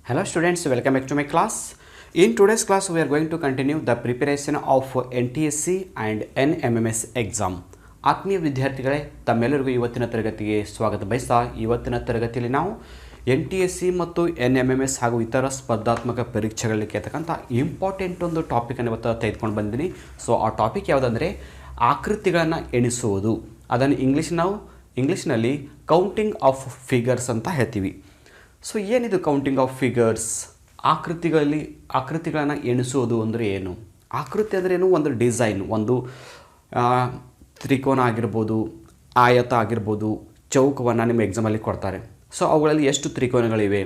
Hello students, welcome back to my class. In today's class, we are going to continue the preparation of NTSC and NMMS exam. ಆತ್ಮೀಯ ವಿದ್ಯಾರ್ಥಿಗಳೇ, ತಮ್ಮೆಲ್ಲರಿಗೂ ಇವತ್ತಿನ ತರಗತಿಗೆ ಸ್ವಾಗತ ಬಯಸ್ತಾ ಇವತ್ತಿನ ತರಗತಿಯಲ್ಲಿ ನಾವು NTSC ಮತ್ತು NMMS ಹಾಗೂ ಇತರ ಸ್ಪರ್ಧಾತ್ಮಕ ಪರೀಕ್ಷೆಗಳಿಗೆ ಕೇಳ್ತಕ್ಕಂಥ ಇಂಪಾರ್ಟೆಂಟ್ ಒಂದು ಟಾಪಿಕನ್ನು ಇವತ್ತು ತೆಗೆದುಕೊಂಡು ಬಂದಿದ್ದೀನಿ. ಸೊ ಆ ಟಾಪಿಕ್ ಯಾವುದಂದರೆ ಆಕೃತಿಗಳನ್ನು ಎಣಿಸುವುದು. ಅದನ್ನು ಇಂಗ್ಲೀಷ್ನಲ್ಲಿ ಕೌಂಟಿಂಗ್ ಆಫ್ ಫಿಗರ್ಸ್ ಅಂತ ಹೇಳ್ತೀವಿ. ಸೊ ಏನಿದು ಕೌಂಟಿಂಗ್ ಆಫ್ ಫಿಗರ್ಸ್? ಆಕೃತಿಗಳನ್ನು ಎಣಿಸೋದು ಅಂದರೆ ಏನು? ಆಕೃತಿ ಅಂದರೆ ಏನು? ಒಂದು ಡಿಸೈನ್, ಒಂದು ತ್ರಿಕೋನ ಆಗಿರ್ಬೋದು, ಆಯತ ಆಗಿರ್ಬೋದು, ಚೌಕವನ್ನು ನಿಮ್ಮ ಎಕ್ಸಾಮಲ್ಲಿ ಕೊಡ್ತಾರೆ. ಸೊ ಅವುಗಳಲ್ಲಿ ಎಷ್ಟು ತ್ರಿಕೋನಗಳಿವೆ,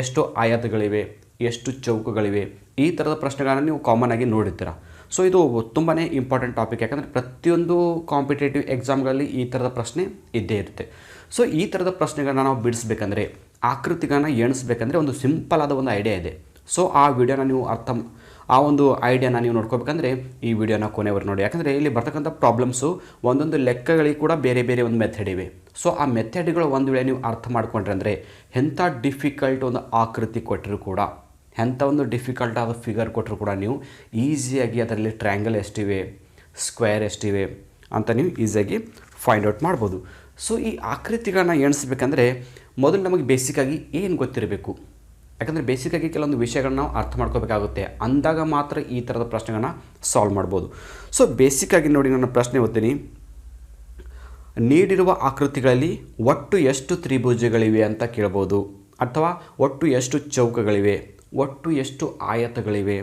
ಎಷ್ಟು ಆಯತಗಳಿವೆ, ಎಷ್ಟು ಚೌಕಗಳಿವೆ, ಈ ಥರದ ಪ್ರಶ್ನೆಗಳನ್ನು ನೀವು ಕಾಮನ್ ಆಗಿ ನೋಡಿರ್ತೀರ. ಸೊ ಇದು ತುಂಬಾ ಇಂಪಾರ್ಟೆಂಟ್ ಟಾಪಿಕ್, ಯಾಕಂದರೆ ಪ್ರತಿಯೊಂದು ಕಾಂಪಿಟೇಟಿವ್ ಎಕ್ಸಾಮ್ಗಳಲ್ಲಿ ಈ ಥರದ ಪ್ರಶ್ನೆ ಇದ್ದೇ ಇರುತ್ತೆ. ಸೊ ಈ ಥರದ ಪ್ರಶ್ನೆಗಳನ್ನ ನಾವು ಬಿಡಿಸ್ಬೇಕಂದ್ರೆ, ಆಕೃತಿಗಳನ್ನ ಎಣಿಸ್ಬೇಕಂದ್ರೆ ಒಂದು ಸಿಂಪಲ್ ಆದ ಒಂದು ಐಡಿಯಾ ಇದೆ. ಸೊ ಆ ವಿಡಿಯೋನ ನೀವು ಆ ಒಂದು ಐಡಿಯಾನ ನೀವು ನೋಡ್ಕೋಬೇಕಂದ್ರೆ ಈ ವಿಡಿಯೋನ ಕೊನೆವರೆಗೆ ನೋಡಿ. ಯಾಕಂದರೆ ಇಲ್ಲಿ ಬರ್ತಕ್ಕಂಥ ಪ್ರಾಬ್ಲಮ್ಸು ಒಂದೊಂದು ಲೆಕ್ಕಗಳಿಗೆ ಕೂಡ ಬೇರೆ ಬೇರೆ ಒಂದು ಮೆಥಡ್ ಇವೆ. ಸೊ ಆ ಮೆಥಡ್ಗಳು ಒಂದು ವೇಳೆ ನೀವು ಅರ್ಥ ಮಾಡ್ಕೊಂಡ್ರೆ ಅಂದರೆ ಎಂಥ ಡಿಫಿಕಲ್ಟ್ ಒಂದು ಆಕೃತಿ ಕೊಟ್ಟರೂ ಕೂಡ, ಎಂಥ ಒಂದು ಡಿಫಿಕಲ್ಟ್ ಆದ ಫಿಗರ್ ಕೊಟ್ಟರು ಕೂಡ ನೀವು ಈಸಿಯಾಗಿ ಅದರಲ್ಲಿ ಟ್ರ್ಯಾಂಗಲ್ ಎಷ್ಟಿವೆ, ಸ್ಕ್ವೇರ್ ಎಷ್ಟಿವೆ ಅಂತ ನೀವು ಈಸಿಯಾಗಿ ಫೈಂಡ್ ಔಟ್ ಮಾಡ್ಬೋದು. ಸೊ ಈ ಆಕೃತಿಗಳನ್ನ ಎಣಿಸ್ಬೇಕಂದ್ರೆ ಮೊದಲು ನಮಗೆ ಬೇಸಿಕ್ಕಾಗಿ ಏನು ಗೊತ್ತಿರಬೇಕು. ಯಾಕಂದರೆ ಬೇಸಿಕ್ಕಾಗಿ ಕೆಲವೊಂದು ವಿಷಯಗಳನ್ನ ನಾವು ಅರ್ಥ ಮಾಡ್ಕೋಬೇಕಾಗುತ್ತೆ. ಅಂದಾಗ ಮಾತ್ರ ಈ ಥರದ ಪ್ರಶ್ನೆಗಳನ್ನ ಸಾಲ್ವ್ ಮಾಡ್ಬೋದು. ಸೊ ಬೇಸಿಕ್ಕಾಗಿ ನೋಡಿ, ನನ್ನ ಪ್ರಶ್ನೆ ಓದ್ತೀನಿ. ನೀಡಿರುವ ಆಕೃತಿಗಳಲ್ಲಿ ಒಟ್ಟು ಎಷ್ಟು ತ್ರಿಭುಜಗಳಿವೆ ಅಂತ ಕೇಳ್ಬೋದು, ಅಥವಾ ಒಟ್ಟು ಎಷ್ಟು ಚೌಕಗಳಿವೆ, ಒಟ್ಟು ಎಷ್ಟು ಆಯತಗಳಿವೆ,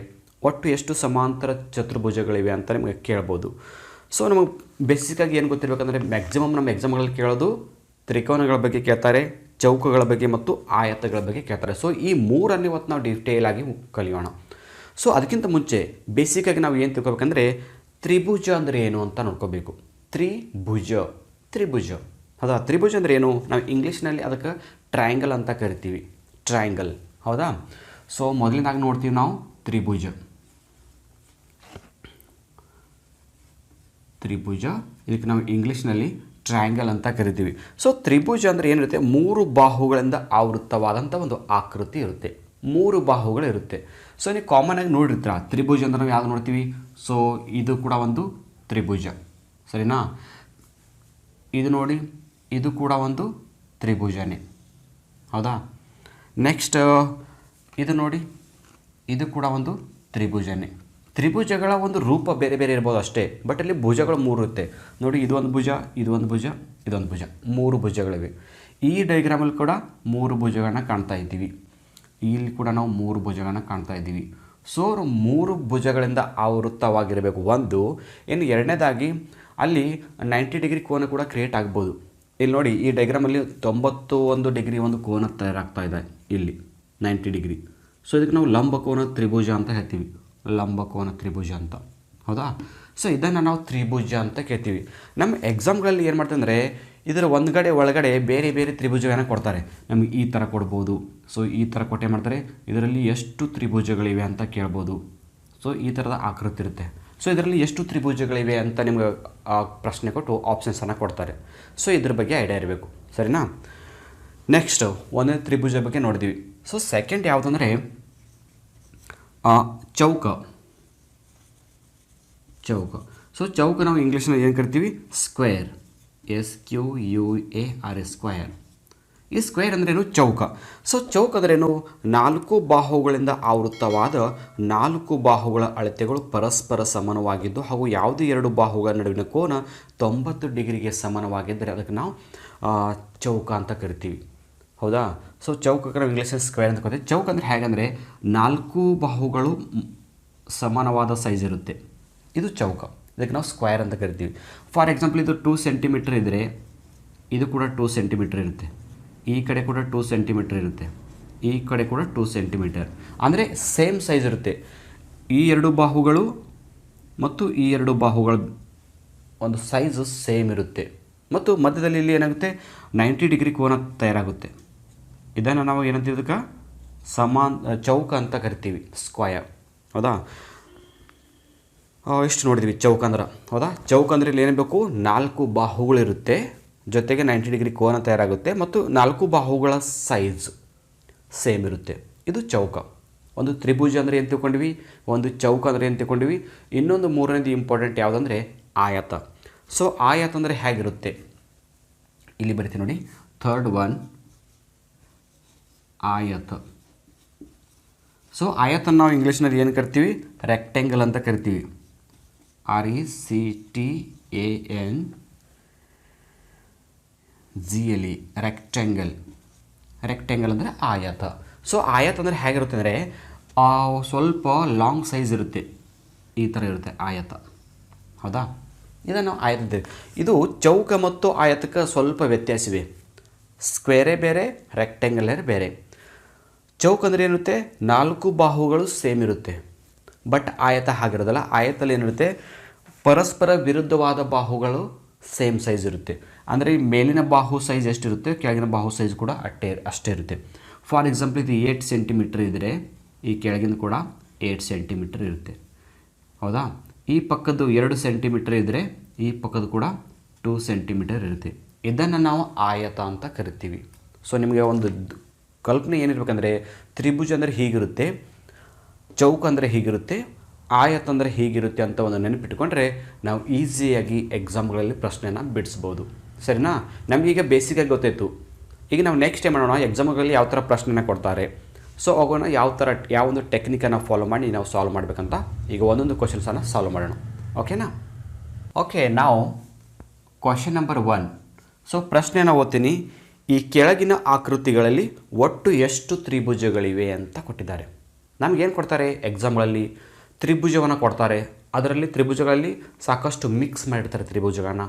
ಒಟ್ಟು ಎಷ್ಟು ಸಮಾಂತರ ಚತುರ್ಭುಜಗಳಿವೆ ಅಂತ ನಿಮಗೆ ಕೇಳ್ಬೋದು. ಸೊ ನಮಗೆ ಬೇಸಿಕ್ಕಾಗಿ ಏನು ಗೊತ್ತಿರಬೇಕಂದ್ರೆ ಮ್ಯಾಕ್ಸಿಮಮ್ ನಮ್ಮ ಎಕ್ಸಾಮ್ಗಳಲ್ಲಿ ಕೇಳೋದು ತ್ರಿಕೋನಗಳ ಬಗ್ಗೆ ಕೇಳ್ತಾರೆ, ಚೌಕಗಳ ಬಗ್ಗೆ ಮತ್ತು ಆಯತಗಳ ಬಗ್ಗೆ ಕೇಳ್ತಾರೆ. ಸೊ ಈ ಮೂರನ್ನು ಇವತ್ತು ನಾವು ಡೀಟೇಲ್ ಆಗಿ ಕಲಿಯೋಣ. ಸೊ ಅದಕ್ಕಿಂತ ಮುಂಚೆ ಬೇಸಿಕ್ಕಾಗಿ ನಾವು ಏನು ತಿಳ್ಕೊಬೇಕಂದ್ರೆ ತ್ರಿಭುಜ ಅಂದರೆ ಏನು ಅಂತ ನೋಡ್ಕೋಬೇಕು. ತ್ರಿಭುಜ ಹೌದಾ? ತ್ರಿಭುಜ ಅಂದರೆ ಏನು? ನಾವು ಇಂಗ್ಲೀಷ್ನಲ್ಲಿ ಅದಕ್ಕೆ ಟ್ರಯಾಂಗಲ್ ಅಂತ ಕರಿತೀವಿ. ಟ್ರಯಾಂಗಲ್, ಹೌದಾ? ಸೊ ಮೊದಲಿನಾಗಿ ನೋಡ್ತೀವಿ ನಾವು ತ್ರಿಭುಜ. ಇದಕ್ಕೆ ನಾವು ಇಂಗ್ಲೀಷ್ನಲ್ಲಿ ಟ್ರಯಾಂಗಲ್ ಅಂತ ಕರಿತೀವಿ. ಸೊ ತ್ರಿಭುಜ ಅಂದರೆ ಏನಿರುತ್ತೆ? 3 ಬಾಹುಗಳಿಂದ ಆವೃತ್ತವಾದಂಥ ಒಂದು ಆಕೃತಿ ಇರುತ್ತೆ. 3 ಬಾಹುಗಳು ಇರುತ್ತೆ. ಸೊ ನೀವು ಕಾಮನ್ ಆಗಿ ನೋಡಿರ್ತೀರ ತ್ರಿಭುಜ ಅಂದರೆ ನಾವು ಯಾವ್ದು ನೋಡ್ತೀವಿ? ಸೊ ಇದು ಕೂಡ ಒಂದು ತ್ರಿಭುಜ, ಸರಿನಾ? ಇದು ನೋಡಿ, ಇದು ಕೂಡ ಒಂದು ತ್ರಿಭುಜನೇ, ಹೌದಾ? ನೆಕ್ಸ್ಟ್ ಇದು ನೋಡಿ, ಇದು ಕೂಡ ಒಂದು ತ್ರಿಭುಜನೇ. ತ್ರಿಭುಜಗಳ ಒಂದು ರೂಪ ಬೇರೆ ಬೇರೆ ಇರ್ಬೋದು ಅಷ್ಟೇ, ಬಟ್ ಅಲ್ಲಿ ಭುಜಗಳು 3 ಇರುತ್ತೆ ನೋಡಿ. ಇದೊಂದು ಭುಜ, ಇದೊಂದು ಭುಜ, ಇದೊಂದು ಭುಜ, 3 ಭುಜಗಳಿವೆ. ಈ ಡೈಗ್ರಾಮಲ್ಲಿ ಕೂಡ 3 ಭುಜಗಳನ್ನ ಕಾಣ್ತಾ ಇದ್ದೀವಿ. ಇಲ್ಲಿ ಕೂಡ ನಾವು 3 ಭುಜಗಳನ್ನ ಕಾಣ್ತಾ ಇದ್ದೀವಿ. ಸೊ 3 ಭುಜಗಳಿಂದ ಆವೃತ್ತವಾಗಿರಬೇಕು ಒಂದು. ಇನ್ನು ಎರಡನೇದಾಗಿ ಅಲ್ಲಿ 90 ಡಿಗ್ರಿ ಕೋನ ಕೂಡ ಕ್ರಿಯೇಟ್ ಆಗ್ಬೋದು. ಇಲ್ಲಿ ನೋಡಿ, ಈ ಡೈಗ್ರಾಮಲ್ಲಿ 91 ಡಿಗ್ರಿ ಒಂದು ಕೋನ ತಯಾರಾಗ್ತಾ ಇದೆ, ಇಲ್ಲಿ 90 ಡಿಗ್ರಿ. ಸೊ ಇದಕ್ಕೆ ನಾವು ಲಂಬಕೋನ ತ್ರಿಭುಜ ಅಂತ ಹೇಳ್ತೀವಿ, ಲಂಬಕೋನ ತ್ರಿಭುಜ ಅಂತ, ಹೌದಾ? ಸೊ ಇದನ್ನು ನಾವು ತ್ರಿಭುಜ ಅಂತ ಕೇಳ್ತೀವಿ. ನಮ್ಮ ಎಕ್ಸಾಮ್ಗಳಲ್ಲಿ ಏನು ಮಾಡ್ತಾರೆ ಅಂದರೆ ಇದರ ಒಳಗಡೆ ಬೇರೆ ಬೇರೆ ತ್ರಿಭುಜಗಳನ್ನು ಕೊಡ್ತಾರೆ. ನಮಗೆ ಈ ಥರ ಕೊಡ್ಬೋದು. ಸೊ ಈ ಥರ ಕೊಟ್ಟೆ ಮಾಡ್ತಾರೆ, ಇದರಲ್ಲಿ ಎಷ್ಟು ತ್ರಿಭುಜಗಳಿವೆ ಅಂತ ಕೇಳ್ಬೋದು. ಸೊ ಈ ಥರದ ಆಕೃತಿ ಇರುತ್ತೆ. ಸೊ ಇದರಲ್ಲಿ ಎಷ್ಟು ತ್ರಿಭುಜಗಳಿವೆ ಅಂತ ನಿಮ್ಗೆ ಪ್ರಶ್ನೆ ಕೊಟ್ಟು ಆಪ್ಷನ್ಸನ್ನು ಕೊಡ್ತಾರೆ. ಸೊ ಇದ್ರ ಬಗ್ಗೆ ಐಡಿಯಾ ಇರಬೇಕು, ಸರಿನಾ? ನೆಕ್ಸ್ಟ್ ಒಂದೇ ತ್ರಿಭುಜ ಬಗ್ಗೆ ನೋಡಿದ್ವಿ. ಸೊ ಸೆಕೆಂಡ್ ಯಾವುದಂದರೆ ಚೌಕ. ಸೊ ಚೌಕ ನಾವು ಇಂಗ್ಲೀಷ್ನಲ್ಲಿ ಏನು ಕರಿತೀವಿ? ಸ್ಕ್ವೇರ್. SQUAR, square. ಈ ಸ್ಕ್ವೇರ್ ಅಂದ್ರೇನು? ಚೌಕ. ಸೊ ಚೌಕ ಅಂದ್ರೇನು? 4 ಬಾಹುಗಳಿಂದ ಆವೃತ್ತವಾದ 4 ಬಾಹುಗಳ ಅಳತೆಗಳು ಪರಸ್ಪರ ಸಮಾನವಾಗಿದ್ದು ಹಾಗೂ ಯಾವುದೇ 2 ಬಾಹುಗಳ ನಡುವಿನ ಕೋನ 90 ಡಿಗ್ರಿಗೆ ಸಮಾನವಾಗಿದ್ದರೆ ಅದಕ್ಕೆ ನಾವು ಚೌಕ ಅಂತ ಕರಿತೀವಿ, ಹೌದಾ? ಸೊ ಚೌಕಕ್ಕೆ ನಾವು ಇಂಗ್ಲೀಷಲ್ಲಿ ಸ್ಕ್ವೇರ್ ಅಂತ ಕರಿತೀವಿ. ಚೌಕ ಅಂದರೆ ಹೇಗಂದರೆ 4 ಬಾಹುಗಳು ಸಮಾನವಾದ ಸೈಜ್ ಇರುತ್ತೆ, ಇದು ಚೌಕ. ಇದಕ್ಕೆ ನಾವು ಸ್ಕ್ವೇರ್ ಅಂತ ಕರಿತೀವಿ. ಫಾರ್ ಎಕ್ಸಾಂಪಲ್, ಇದು 2 ಸೆಂಟಿಮೀಟರ್ ಇದ್ದರೆ ಇದು ಕೂಡ 2 ಸೆಂಟಿಮೀಟರ್ ಇರುತ್ತೆ, ಈ ಕಡೆ ಕೂಡ 2 ಸೆಂಟಿಮೀಟರ್ ಇರುತ್ತೆ, ಈ ಕಡೆ ಕೂಡ 2 ಸೆಂಟಿಮೀಟರ್. ಅಂದರೆ ಸೇಮ್ ಸೈಜ್ ಇರುತ್ತೆ. ಈ 2 ಬಾಹುಗಳು ಮತ್ತು ಈ 2 ಬಾಹುಗಳ ಒಂದು ಸೈಜು ಸೇಮ್ ಇರುತ್ತೆ. ಮತ್ತು ಮಧ್ಯದಲ್ಲಿ ಇಲ್ಲಿ ಏನಾಗುತ್ತೆ? 90 ಡಿಗ್ರಿ ಕೋನ ತಯಾರಾಗುತ್ತೆ. ಇದನ್ನು ನಾವು ಏನಂತೀವಿ? ಇದಕ್ಕೆ ಚೌಕ ಅಂತ ಕರಿತೀವಿ, ಸ್ಕ್ವಯರ್, ಹೌದಾ? ಎಷ್ಟು ನೋಡಿದ್ವಿ ಚೌಕ ಅಂದ್ರೆ, ಹೌದಾ? ಚೌಕ ಅಂದರೆ ಇಲ್ಲಿ ಏನು ಬೇಕು? 4 ಬಾಹುಗಳಿರುತ್ತೆ, ಜೊತೆಗೆ 90 ಡಿಗ್ರಿ ಕೋನ ತಯಾರಾಗುತ್ತೆ ಮತ್ತು 4 ಬಾಹುಗಳ ಸೈಜ್ ಸೇಮ್ ಇರುತ್ತೆ. ಇದು ಚೌಕ. ಒಂದು ತ್ರಿಭುಜ ಅಂದರೆ ಏನು ತಿಳ್ಕೊಂಡ್ವಿ, ಒಂದು ಚೌಕ ಅಂದರೆ ಏನು ತಿಳ್ಕೊಂಡ್ವಿ, ಇನ್ನೊಂದು ಮೂರನೇದು ಇಂಪಾರ್ಟೆಂಟ್ ಯಾವುದಂದರೆ ಆಯತ. ಸೊ ಆಯತ ಅಂದರೆ ಹೇಗಿರುತ್ತೆ ಇಲ್ಲಿ ಬರಿತೀನಿ ನೋಡಿ. ಥರ್ಡ್ ಒನ್ ಆಯತ. ಸೊ ಆಯತನ್ನು ನಾವು ಇಂಗ್ಲೀಷ್ನಲ್ಲಿ ಏನು ಕರಿತೀವಿ, ರೆಕ್ಟ್ಯಾಂಗಲ್ ಅಂತ ಕರಿತೀವಿ. RECTANGLE rectangle. ರೆಕ್ಟ್ಯಾಂಗಲ್ ಅಂದರೆ ಆಯತ. ಸೊ ಆಯತ ಅಂದರೆ ಹೇಗಿರುತ್ತೆ ಅಂದರೆ ಸ್ವಲ್ಪ ಲಾಂಗ್ ಸೈಜ್ ಇರುತ್ತೆ, ಈ ಥರ ಇರುತ್ತೆ ಆಯತ. ಹೌದಾ, ಇದನ್ನು ನಾವು ಆಯತ. ಇದು ಚೌಕ ಮತ್ತು ಆಯತಕ್ಕೆ ಸ್ವಲ್ಪ ವ್ಯತ್ಯಾಸವಿದೆ. ಸ್ಕ್ವೇರೇ ಬೇರೆ, ರೆಕ್ಟ್ಯಾಂಗಲೇ ಬೇರೆ. ಚೌಕ ಅಂದರೆ ಏನಿರುತ್ತೆ, 4 ಬಾಹುಗಳು ಸೇಮ್ ಇರುತ್ತೆ. ಬಟ್ ಆಯತ ಹಾಗಿರೋದಲ್ಲ. ಆಯತಲ್ಲಿ ಏನಿರುತ್ತೆ, ಪರಸ್ಪರ ವಿರುದ್ಧವಾದ ಬಾಹುಗಳು ಸೇಮ್ ಸೈಜ್ ಇರುತ್ತೆ. ಅಂದರೆ ಈ ಮೇಲಿನ ಬಾಹು ಸೈಜ್ ಎಷ್ಟಿರುತ್ತೆ, ಕೆಳಗಿನ ಬಾಹು ಸೈಜ್ ಕೂಡ ಅಷ್ಟೇ ಇರುತ್ತೆ. ಫಾರ್ ಎಕ್ಸಾಂಪಲ್ ಇದು 8 ಸೆಂಟಿಮೀಟ್ರ್ ಇದ್ದರೆ ಈ ಕೆಳಗಿನ ಕೂಡ 8 ಸೆಂಟಿಮೀಟ್ರ್ ಇರುತ್ತೆ. ಹೌದಾ, ಈ ಪಕ್ಕದ್ದು 2 ಸೆಂಟಿಮೀಟ್ರ್ ಇದ್ದರೆ ಈ ಪಕ್ಕದ್ದು ಕೂಡ 2 ಸೆಂಟಿಮೀಟರ್ ಇರುತ್ತೆ. ಇದನ್ನು ನಾವು ಆಯತ ಅಂತ ಕರಿತೀವಿ. ಸೊ ನಿಮಗೆ ಒಂದು ಕಲ್ಪನೆ ಏನಿರ್ಬೇಕಂದ್ರೆ, ತ್ರಿಭುಜ ಅಂದರೆ ಹೀಗಿರುತ್ತೆ, ಚೌಕ ಅಂದರೆ ಹೀಗಿರುತ್ತೆ, ಆಯತ ಅಂದರೆ ಹೀಗಿರುತ್ತೆ ಅಂತ ಒಂದು ನೆನಪಿಟ್ಕೊಂಡ್ರೆ ನಾವು ಈಸಿಯಾಗಿ ಎಕ್ಸಾಮ್ಗಳಲ್ಲಿ ಪ್ರಶ್ನೆಯನ್ನು ಬಿಡಿಸ್ಬೋದು. ಸರಿನಾ, ನಮಗೀಗ ಬೇಸಿಕಾಗಿ ಗೊತ್ತಾಯಿತು. ಈಗ ನಾವು ನೆಕ್ಸ್ಟ್ ಏನು ಮಾಡೋಣ, ಎಕ್ಸಾಮ್ಗಳಲ್ಲಿ ಯಾವ ಥರ ಪ್ರಶ್ನೆನ ಕೊಡ್ತಾರೆ, ಸೊ ಹೋಗೋಣ ಯಾವ ಒಂದು ಟೆಕ್ನಿಕನ್ನು ಫಾಲೋ ಮಾಡಿ ನಾವು ಸಾಲ್ವ್ ಮಾಡಬೇಕಂತ ಈಗ ಒಂದೊಂದು ಕ್ವಶನ್ಸನ್ನು ಸಾಲ್ವ್ ಮಾಡೋಣ. ಓಕೆನಾ? ಓಕೆ, ನಾವು ಕ್ವಶನ್ ನಂಬರ್ 1. ಸೊ ಪ್ರಶ್ನೆಯನ್ನು ಓದ್ತೀನಿ. ಈ ಕೆಳಗಿನ ಆಕೃತಿಗಳಲ್ಲಿ ಒಟ್ಟು ಎಷ್ಟು ತ್ರಿಭುಜಗಳಿವೆ ಅಂತ ಕೊಟ್ಟಿದ್ದಾರೆ. ನಮಗೇನು ಕೊಡ್ತಾರೆ, ಎಕ್ಸಾಮ್ಗಳಲ್ಲಿ ತ್ರಿಭುಜವನ್ನು ಕೊಡ್ತಾರೆ. ಅದರಲ್ಲಿ ತ್ರಿಭುಜಗಳಲ್ಲಿ ಸಾಕಷ್ಟು ಮಿಕ್ಸ್ ಮಾಡಿರ್ತಾರೆ. ತ್ರಿಭುಜಗಳನ್ನು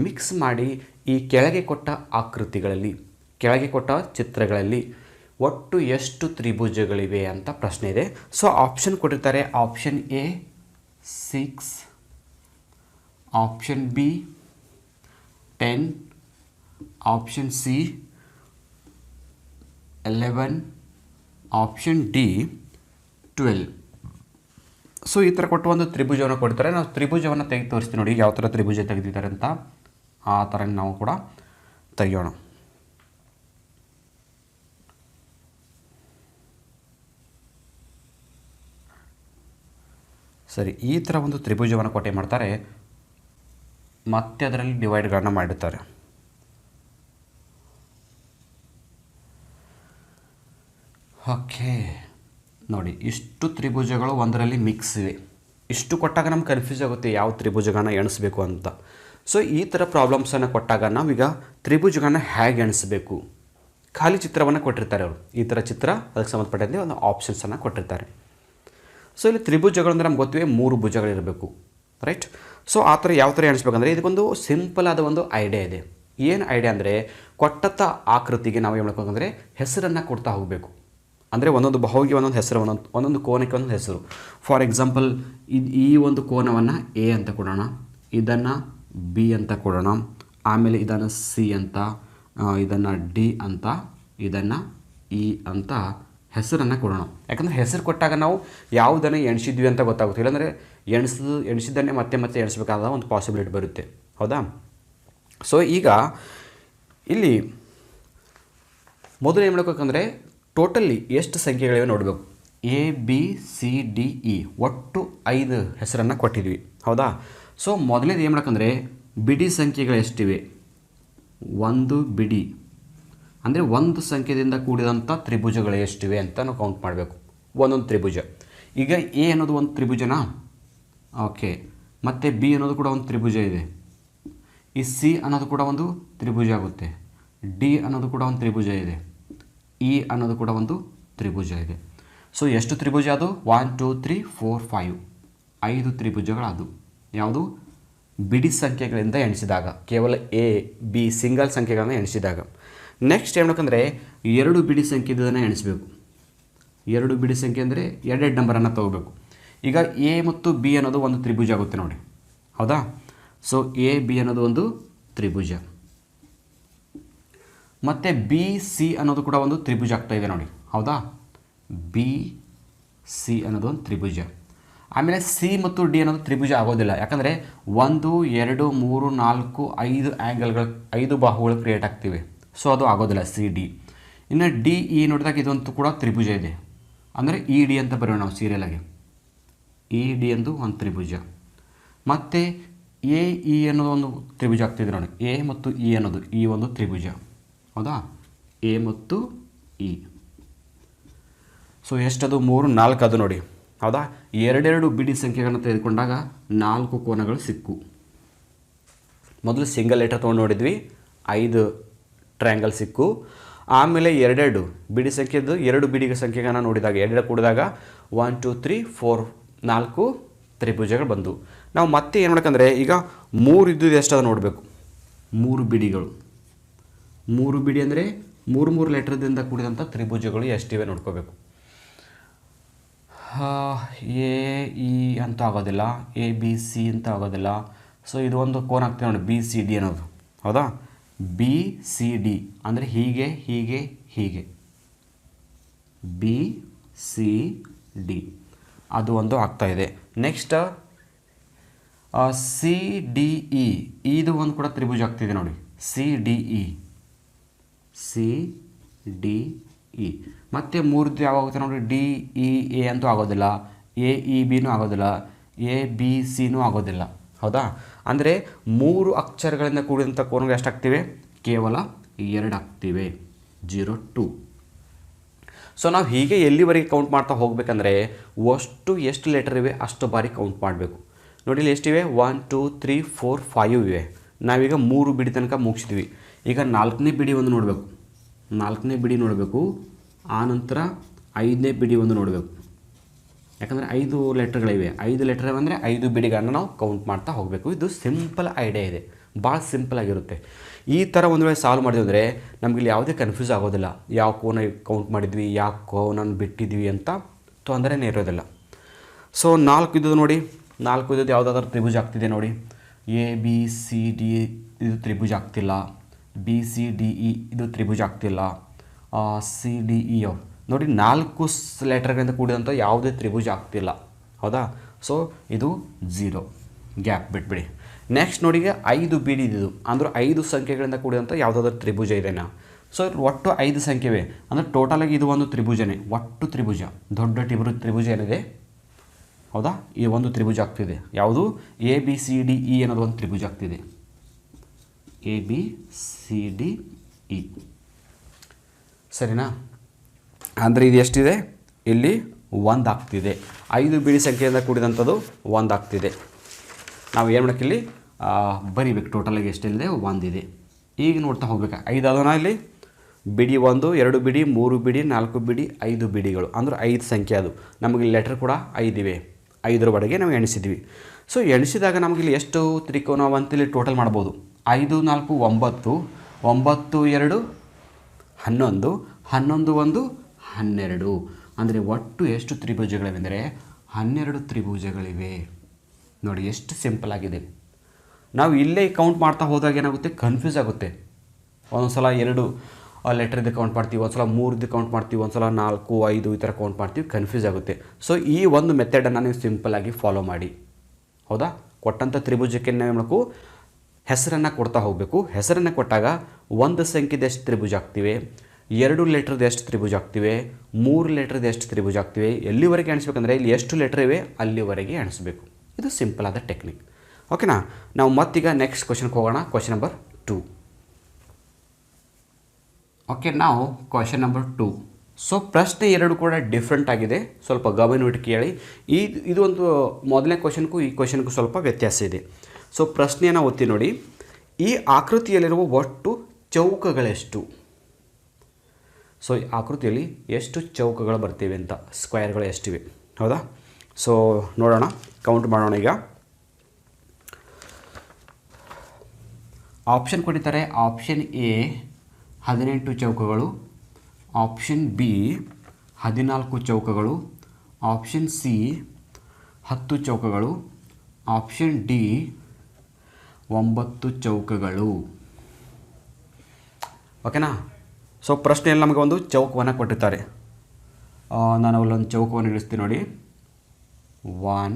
ಮಿಕ್ಸ್ ಮಾಡಿ ಈ ಕೆಳಗೆ ಕೊಟ್ಟ ಆಕೃತಿಗಳಲ್ಲಿ, ಕೆಳಗೆ ಕೊಟ್ಟ ಚಿತ್ರಗಳಲ್ಲಿ ಒಟ್ಟು ಎಷ್ಟು ತ್ರಿಭುಜಗಳಿವೆ ಅಂತ ಪ್ರಶ್ನೆ ಇದೆ. ಸೊ ಆಪ್ಷನ್ ಕೊಟ್ಟಿರ್ತಾರೆ. Option A 6, option B 10, option C 11, option D 12. So ಈ ಥರ ಕೊಟ್ಟು ಒಂದು ತ್ರಿಭುಜವನ್ನು ಕೊಡ್ತಾರೆ. ನಾವು ತ್ರಿಭುಜವನ್ನು ತೆಗೆದು ತೋರಿಸ್ತೀವಿ ನೋಡಿ, ಯಾವ ಥರ ತ್ರಿಭುಜ ತೆಗೆದಿದ್ದಾರೆ ಅಂತ. ಆ ಥರ ನಾವು ಕೂಡ ತೆಗೆಯೋಣ. ಸರಿ, ಈ ಥರ ಒಂದು ತ್ರಿಭುಜವನ್ನು ಕೊಟ್ಟೆ ಮಾಡ್ತಾರೆ, ಮತ್ತೆ ಅದರಲ್ಲಿ ಡಿವೈಡ್ಗಳನ್ನು ಮಾಡಿರ್ತಾರೆ. ಓಕೆ ನೋಡಿ, ಇಷ್ಟು ತ್ರಿಭುಜಗಳು ಒಂದರಲ್ಲಿ ಮಿಕ್ಸ್ ಇವೆ. ಇಷ್ಟು ಕೊಟ್ಟಾಗ ನಮ್ಗೆ ಕನ್ಫ್ಯೂಸ್ ಆಗುತ್ತೆ ಯಾವ ತ್ರಿಭುಜಗಳನ್ನ ಎಣಿಸ್ಬೇಕು ಅಂತ. ಸೊ ಈ ಥರ ಪ್ರಾಬ್ಲಮ್ಸನ್ನು ಕೊಟ್ಟಾಗ ನಾವೀಗ ತ್ರಿಭುಜಗಳನ್ನ ಹೇಗೆ ಎಣಿಸ್ಬೇಕು, ಖಾಲಿ ಚಿತ್ರವನ್ನು ಕೊಟ್ಟಿರ್ತಾರೆ ಅವರು. ಈ ಥರ ಚಿತ್ರ, ಅದಕ್ಕೆ ಸಂಬಂಧಪಟ್ಟಂತೆ ಒಂದು ಆಪ್ಷನ್ಸನ್ನು ಕೊಟ್ಟಿರ್ತಾರೆ. ಸೊ ಇಲ್ಲಿ ತ್ರಿಭುಜಗಳು ಅಂದರೆ ನಮ್ಗೆ ಗೊತ್ತಿವೆ 3 ಭುಜಗಳಿರಬೇಕು, ರೈಟ್. ಸೊ ಆ ಥರ ಯಾವ ಥರ ಎಣಿಸ್ಬೇಕಂದ್ರೆ ಇದಕ್ಕೊಂದು ಸಿಂಪಲ್ ಆದ ಒಂದು ಐಡಿಯಾ ಇದೆ. ಏನು ಐಡಿಯಾ ಅಂದರೆ, ಕೊಟ್ಟಂಥ ಆಕೃತಿಗೆ ನಾವು ಏನು ಮಾಡ್ಬೇಕಂದ್ರೆ ಹೆಸರನ್ನು ಕೊಡ್ತಾ ಹೋಗಬೇಕು. ಅಂದರೆ ಒಂದೊಂದು ಬಾಹುವಿಗೆ ಒಂದೊಂದು ಹೆಸರು, ಒಂದೊಂದು ಕೋನಕ್ಕೆ ಒಂದೊಂದು ಹೆಸರು. ಫಾರ್ ಎಕ್ಸಾಂಪಲ್ ಈ ಒಂದು ಕೋನವನ್ನು ಎ ಅಂತ ಕೊಡೋಣ, ಇದನ್ನು ಬಿ ಅಂತ ಕೊಡೋಣ, ಆಮೇಲೆ ಇದನ್ನು ಸಿ ಅಂತ, ಇದನ್ನು ಡಿ ಅಂತ, ಇದನ್ನು ಇ ಅಂತ ಹೆಸರನ್ನು ಕೊಡೋಣ. ಯಾಕಂದರೆ ಹೆಸರು ಕೊಟ್ಟಾಗ ನಾವು ಯಾವುದನ್ನು ಎಣಿಸಿದ್ವಿ ಅಂತ ಗೊತ್ತಾಗುತ್ತೆ. ಇಲ್ಲಾಂದರೆ ಎಣಿಸಿದ್ದನ್ನೇ ಮತ್ತೆ ಮತ್ತೆ ಎಣಿಸ್ಬೇಕಾದ ಒಂದು ಪಾಸಿಬಿಲಿಟಿ ಬರುತ್ತೆ. ಹೌದಾ? ಸೊ ಈಗ ಇಲ್ಲಿ ಮೊದಲು ಏನು ಮಾಡಬೇಕಂದ್ರೆ, ಟೋಟಲಿ ಎಷ್ಟು ಸಂಖ್ಯೆಗಳಿವೆ ನೋಡಬೇಕು. A B C D E ಒಟ್ಟು 5 ಹೆಸರನ್ನು ಕೊಟ್ಟಿದ್ವಿ. ಹೌದಾ? ಸೊ ಮೊದಲನೇದು ಏನು ಮಾಡಬೇಕಂದ್ರೆ, ಬಿಡಿ ಸಂಖ್ಯೆಗಳು ಎಷ್ಟಿವೆ, 1 ಬಿಡಿ ಅಂದರೆ 1 ಸಂಖ್ಯೆಯಿಂದ ಕೂಡಿದಂಥ ತ್ರಿಭುಜಗಳು ಎಷ್ಟಿವೆ ಅಂತ ನಾವು ಕೌಂಟ್ ಮಾಡಬೇಕು. ಒಂದೊಂದು ತ್ರಿಭುಜ. ಈಗ ಎ ಅನ್ನೋದು ಒಂದು ತ್ರಿಭುಜನಾ? ಓಕೆ. ಮತ್ತು ಬಿ ಅನ್ನೋದು ಕೂಡ ಒಂದು ತ್ರಿಭುಜ ಇದೆ. ಈ ಸಿ ಅನ್ನೋದು ಕೂಡ ಒಂದು ತ್ರಿಭುಜ ಆಗುತ್ತೆ. ಡಿ ಅನ್ನೋದು ಕೂಡ ಒಂದು ತ್ರಿಭುಜ ಇದೆ. ಇ ಅನ್ನೋದು ಕೂಡ ಒಂದು ತ್ರಿಭುಜ ಇದೆ. ಸೊ ಎಷ್ಟು ತ್ರಿಭುಜ ಅದು? 1 2 3 4 5 5 ತ್ರಿಭುಜಗಳದು. ಯಾವುದು? ಬಿಡಿ ಸಂಖ್ಯೆಗಳಿಂದ ಎಣಿಸಿದಾಗ, ಕೇವಲ ಎ ಬಿ ಸಿಂಗಲ್ ಸಂಖ್ಯೆಗಳನ್ನು ಎಣಿಸಿದಾಗ. ನೆಕ್ಸ್ಟ್ ಏನು ಮಾಡಬೇಕಂದ್ರೆ, 2 ಬಿಡಿ ಸಂಖ್ಯೆ ಇದನ್ನು ಎಣಿಸಬೇಕು. 2 ಬಿಡಿ ಸಂಖ್ಯೆ ಅಂದರೆ 2 ನಂಬರನ್ನು ತೊಗೋಬೇಕು. ಈಗ ಎ ಮತ್ತು ಬಿ ಅನ್ನೋದು ಒಂದು ತ್ರಿಭುಜ ಆಗುತ್ತೆ ನೋಡಿ. ಹೌದಾ? ಸೊ ಎ ಬಿ ಅನ್ನೋದು ಒಂದು ತ್ರಿಭುಜ. ಮತ್ತು ಬಿ ಸಿ ಅನ್ನೋದು ಕೂಡ ಒಂದು ತ್ರಿಭುಜ ಆಗ್ತಾಯಿದೆ ನೋಡಿ. ಹೌದಾ? ಬಿ ಸಿ ಅನ್ನೋದು ಒಂದು ತ್ರಿಭುಜ. ಆಮೇಲೆ ಸಿ ಮತ್ತು ಡಿ ಅನ್ನೋದು ತ್ರಿಭುಜ ಆಗೋದಿಲ್ಲ. ಯಾಕಂದರೆ 1 2 3 4 5 ಆ್ಯಂಗಲ್ಗಳು, 5 ಬಾಹುಗಳು ಕ್ರಿಯೇಟ್ ಆಗ್ತಿವೆ. ಸೊ ಅದು ಆಗೋದಿಲ್ಲ ಸಿ ಡಿ. ಇನ್ನು ಡಿ ಇ ನೋಡಿದಾಗ ಇದಂತೂ ಕೂಡ ತ್ರಿಭುಜ ಇದೆ. ಅಂದರೆ ಇ ಡಿ ಅಂತ ಬರೋಣ ನಾವು ಸೀರಿಯಲಾಗಿ. ಇ ಡಿ ಎಂದು ಒಂದು ತ್ರಿಭುಜ. ಮತ್ತು ಎ ಇ ಅನ್ನೋದು ಒಂದು ತ್ರಿಭುಜ ಆಗ್ತಿದೆ ನೋಡಿ. ಎ ಮತ್ತು ಇ ಅನ್ನೋದು ಈ ಒಂದು ತ್ರಿಭುಜ, ಹೌದಾ? ಎ ಮತ್ತು ಇ. ಸೊ ಎಷ್ಟದು? 3, 4 ಅದು ನೋಡಿ, ಹೌದಾ? ಎರಡೆರಡು ಬಿಡಿ ಸಂಖ್ಯೆಗಳನ್ನು ತೆಗೆದುಕೊಂಡಾಗ 4 ಕೋನಗಳು ಸಿಕ್ಕು. ಮೊದಲು ಸಿಂಗಲ್ ಲೆಟರ್ ತೊಗೊಂಡು ನೋಡಿದ್ವಿ, 5 ಟ್ರಯಾಂಗಲ್ ಸಿಕ್ಕು. ಆಮೇಲೆ ಎರಡೆರಡು ಬಿಡಿ ಸಂಖ್ಯೆದು 2 ಬಿಡಿ ಸಂಖ್ಯೆಗಳನ್ನು ನೋಡಿದಾಗ, ಎರಡೆರಡು ಕೂಡಿದಾಗ 1 2 3 4 4 ತ್ರಿಭುಜಗಳು ಬಂದು. ನಾವು ಮತ್ತೆ ಏನು ಮಾಡಬೇಕಂದ್ರೆ, ಈಗ 3 ಇದ್ದುದು ಎಷ್ಟದ ನೋಡಬೇಕು. 3 ಬಿಡಿಗಳು, 3 ಬಿಡಿ ಅಂದರೆ 3 ಲೆಟರ್ದಿಂದ ಕೂಡಿದಂಥ ತ್ರಿಭುಜಗಳು ಎಷ್ಟಿವೆ ನೋಡ್ಕೋಬೇಕು. ಎ ಇ ಅಂತ ಆಗೋದಿಲ್ಲ, ಎ ಬಿ ಸಿ ಅಂತ ಆಗೋದಿಲ್ಲ. ಸೊ ಇದು ಒಂದು ಕೋನ ಆಗ್ತದೆ ನೋಡಿ, ಬಿ ಸಿ ಡಿ ಅನ್ನೋದು, ಹೌದಾ? ಬಿ ಸಿ ಡಿ ಅಂದರೆ ಹೀಗೆ ಹೀಗೆ ಹೀಗೆ, ಬಿ ಸಿ ಡಿ ಅದು ಒಂದು ಆಗ್ತಾಯಿದೆ. ನೆಕ್ಸ್ಟ್ ಸಿ ಡಿ ಇ, ಇದು ಒಂದು ಕೂಡ ತ್ರಿಭುಜ ಆಗ್ತಿದೆ ನೋಡಿ. C D E, C D E. ಮತ್ತು 3 ಯಾವಾಗುತ್ತೆ ನೋಡಿ, ಡಿ ಇ ಎ ಅಂತೂ ಆಗೋದಿಲ್ಲ, ಎ ಇ ಬಿನೂ ಆಗೋದಿಲ್ಲ, ಎ ಬಿ ಸಿನೂ ಆಗೋದಿಲ್ಲ, ಹೌದಾ? ಅಂದರೆ 3 ಅಕ್ಷರಗಳಿಂದ ಕೂಡಿದಂಥ ಕೋನಗಳು ಎಷ್ಟಾಗ್ತಿವೆ? ಕೇವಲ 2 ಆಗ್ತಿವೆ, 0 2. ಸೊ ನಾವು ಹೀಗೆ ಎಲ್ಲಿವರೆಗೆ ಕೌಂಟ್ ಮಾಡ್ತಾ ಹೋಗಬೇಕಂದ್ರೆ, ಎಷ್ಟು ಲೆಟರ್ ಇವೆ ಅಷ್ಟು ಬಾರಿ ಕೌಂಟ್ ಮಾಡಬೇಕು. ನೋಡಿ ಇಲ್ಲಿ ಎಷ್ಟಿವೆ? 1 2 3 4 5 ಇವೆ. ನಾವೀಗ 3 ಬಿಡಿ ತನಕ ಮುಗಿಸಿದ್ವಿ. ಈಗ 4ನೇ ಬಿಡಿ ಒಂದು ನೋಡಬೇಕು, 4ನೇ ಬಿಡಿ ನೋಡಬೇಕು. ಆನಂತರ 5ನೇ ಬಿಡಿ ಒಂದು ನೋಡಬೇಕು. ಯಾಕಂದರೆ 5 ಲೆಟರ್ಗಳಿವೆ, 5 ಲೆಟರ್ ಅಂದರೆ 5 ಬಿಡಿಗಳನ್ನು ನಾವು ಕೌಂಟ್ ಮಾಡ್ತಾ ಹೋಗಬೇಕು. ಇದು ಸಿಂಪಲ್ ಐಡಿಯಾ ಇದೆ, ಭಾಳ ಸಿಂಪಲ್ ಆಗಿರುತ್ತೆ. ಈ ಥರ ಒಂದು ವೇಳೆ ಸಾಲ್ವ್ ಮಾಡಿದ್ವಿ ಅಂದರೆ ನಮಗಿಲ್ಲಿ ಯಾವುದೇ ಕನ್ಫ್ಯೂಸ್ ಆಗೋದಿಲ್ಲ. ಯಾವ ಕೋನ ಕೌಂಟ್ ಮಾಡಿದ್ವಿ, ಯಾವ ಕೋನನ್ನು ಬಿಟ್ಟಿದ್ವಿ ಅಂತ ತೊಂದರೆನೇ ಇರೋದಿಲ್ಲ. ಸೊ 4 ಇದ್ದದ್ದು ನೋಡಿ, 4 ಇದ್ದದ್ದು ಯಾವುದಾದ್ರೂ ತ್ರಿಭುಜ ಆಗ್ತಿದೆ ನೋಡಿ. ಎ ಬಿ ಸಿ ಡಿ ಇದು ತ್ರಿಭುಜ ಆಗ್ತಿಲ್ಲ, ಬಿ ಸಿ ಡಿ ಇ ಇದು ತ್ರಿಭುಜ ಆಗ್ತಿಲ್ಲ, ಸಿ ಡಿ ಇ ನೋಡಿ 4 ಲೆಟರ್ಗಳಿಂದ ಕೂಡಿದಂಥ ಯಾವುದೇ ತ್ರಿಭುಜ ಆಗ್ತಿಲ್ಲ, ಹೌದಾ? ಸೊ ಇದು 0, ಗ್ಯಾಪ್ ಬಿಟ್ಬಿಡಿ. ನೆಕ್ಸ್ಟ್ ನೋಡಿ, ಈಗ 5 ಬಿಡಿ ಇದು ಅಂದರೆ 5 ಸಂಖ್ಯೆಗಳಿಂದ ಕೂಡಿದಂಥ ಯಾವುದಾದ್ರೂ ತ್ರಿಭುಜ ಇದೆನಾ? ಸೊ ಒಟ್ಟು 5 ಸಂಖ್ಯೆವೆ ಅಂದರೆ ಟೋಟಲಾಗಿ ಇದು ಒಂದು ತ್ರಿಭುಜನೇ, ಒಟ್ಟು ತ್ರಿಭುಜ, ದೊಡ್ಡ ತ್ರಿಭುಜ ಏನಿದೆ, ಹೌದಾ? ಈ ಒಂದು ತ್ರಿಭುಜ ಆಗ್ತಿದೆ. ಯಾವುದು? A B C D E ಅನ್ನೋದು ಒಂದು ತ್ರಿಭುಜ ಆಗ್ತಿದೆ, A B C D E, ಸರಿನಾ? ಅಂದರೆ ಇದು ಎಷ್ಟಿದೆ? ಇಲ್ಲಿ 1 ಆಗ್ತಿದೆ. 5 ಬಿಡಿ ಸಂಖ್ಯೆಯಿಂದ ಕೂಡಿದಂಥದ್ದು 1 ಆಗ್ತಿದೆ. ನಾವು ಏನು ಮಾಡೋಕ್ಕಿಲ್ಲಿ ಬರಿಬೇಕು, ಟೋಟಲಾಗಿ ಎಷ್ಟಿದೆ? 1 ಇದೆ. ಈಗ ನೋಡ್ತಾ ಹೋಗ್ಬೇಕು. 5 ಅದನ್ನ ಇಲ್ಲಿ ಬಿಡಿ 1 2 ಬಿಡಿ 3 ಬಿಡಿ 4 ಬಿಡಿ 5 ಬಿಡಿಗಳು ಅಂದರೆ 5 ಸಂಖ್ಯೆ. ಅದು ನಮಗೆ ಲೆಟರ್ ಕೂಡ 5 ಇವೆ, 5ರವರೆಗೆ ನಾವು ಎಣಿಸಿದ್ವಿ. ಸೊ ಎಣಿಸಿದಾಗ ನಮಗಿಲ್ಲಿ ಎಷ್ಟು ತ್ರಿಕೋನ ಅಂತೇಳಿ ಟೋಟಲ್ ಮಾಡ್ಬೋದು. 5 4 9, 9 2 11, 11 1 12. ಅಂದರೆ ಒಟ್ಟು ಎಷ್ಟು ತ್ರಿಭುಜಗಳಿವೆಂದರೆ 12 ತ್ರಿಭುಜಗಳಿವೆ. ನೋಡಿ ಎಷ್ಟು ಸಿಂಪಲ್ ಆಗಿದೆ. ನಾವು ಇಲ್ಲೇ ಕೌಂಟ್ ಮಾಡ್ತಾ ಹೋದಾಗ ಏನಾಗುತ್ತೆ? ಕನ್ಫ್ಯೂಸ್ ಆಗುತ್ತೆ. ಒಂದೊಂದು ಸಲ 2 ಲೆಟ್ರಿದ್ದು ಕೌಂಟ್ ಮಾಡ್ತೀವಿ, ಒಂದು ಸಲ 3 ಕೌಂಟ್ ಮಾಡ್ತೀವಿ, ಒಂದು ಸಲ 4 5 ಈ ಥರ ಕೌಂಟ್ ಮಾಡ್ತೀವಿ, ಕನ್ಫ್ಯೂಸ್ ಆಗುತ್ತೆ. ಸೊ ಈ ಒಂದು ಮೆಥಡನ್ನು ನೀವು ಸಿಂಪಲ್ಲಾಗಿ ಫಾಲೋ ಮಾಡಿ, ಹೌದಾ? ಕೊಟ್ಟಂಥ ತ್ರಿಭುಜಕ್ಕೆ ನಾವು ಮಾಡಬೇಕು, ಹೆಸರನ್ನು ಕೊಡ್ತಾ ಹೋಗಬೇಕು. ಹೆಸರನ್ನು ಕೊಟ್ಟಾಗ 1 ಸಂಖ್ಯೆದು ಎಷ್ಟು ತ್ರಿಭುಜ ಆಗ್ತಿವೆ, 2 ಲೆಟ್ರದ್ದು ಎಷ್ಟು ತ್ರಿಭುಜ ಆಗ್ತಿವೆ, 3 ಲೆಟ್ರದ್ದು ಎಷ್ಟು ತ್ರಿಭುಜ ಆಗ್ತಿವೆ, ಎಲ್ಲಿವರೆಗೆ ಎಣಿಸ್ಬೇಕಂದ್ರೆ ಇಲ್ಲಿ ಎಷ್ಟು ಲೆಟ್ರ್ ಇವೆ ಅಲ್ಲಿವರೆಗೆ ಎಣಿಸ್ಬೇಕು. ಇದು ಸಿಂಪಲ್ ಆದ ಟೆಕ್ನಿಕ್, ಓಕೆನಾ? ನಾವು ಮತ್ತೀಗ ನೆಕ್ಸ್ಟ್ ಕ್ವಶನ್ಗೆ ಹೋಗೋಣ. Question number 2. ಓಕೆ, ನಾವು ಕ್ವಶನ್ ನಂಬರ್ 2. ಸೊ ಪ್ರಶ್ನೆ 2 ಕೂಡ ಡಿಫ್ರೆಂಟ್ ಆಗಿದೆ, ಸ್ವಲ್ಪ ಗಮನವಿಟ್ಟು ಕೇಳಿ. ಇದು ಒಂದು ಮೊದಲನೇ ಕ್ವಶನ್ಗೂ ಈ ಕ್ವಶನ್ಗೂ ಸ್ವಲ್ಪ ವ್ಯತ್ಯಾಸ ಇದೆ. ಸೊ ಪ್ರಶ್ನೆಯನ್ನು ಒತ್ತಿ ನೋಡಿ. ಈ ಆಕೃತಿಯಲ್ಲಿರುವ ಒಟ್ಟು ಚೌಕಗಳೆಷ್ಟು? ಸೊ ಈ ಆಕೃತಿಯಲ್ಲಿ ಎಷ್ಟು ಚೌಕಗಳು ಬರ್ತಿವೆ ಅಂತ, ಸ್ಕ್ವೇರ್ಗಳು ಎಷ್ಟಿವೆ, ಹೌದಾ? ಸೊ ನೋಡೋಣ, ಕೌಂಟ್ ಮಾಡೋಣ. ಈಗ ಆಪ್ಷನ್ ಕೊಟ್ಟಿದ್ದಾರೆ. ಆಪ್ಷನ್ ಎ 18 ಚೌಕಗಳು, ಆಪ್ಷನ್ ಬಿ 14 ಚೌಕಗಳು, ಆಪ್ಷನ್ ಸಿ 10 ಚೌಕಗಳು, ಆಪ್ಷನ್ ಡಿ 9 ಚೌಕಗಳು. ಓಕೆನಾ? ಸೊ ಪ್ರಶ್ನೆಯಲ್ಲಿ ನಮಗೆ ಒಂದು ಚೌಕವನ್ನು ಕೊಟ್ಟಿರ್ತಾರೆ. ನಾನು ಅಲ್ಲೊಂದು ಚೌಕವನ್ನು ಇಳಿಸ್ತೀನಿ ನೋಡಿ. 1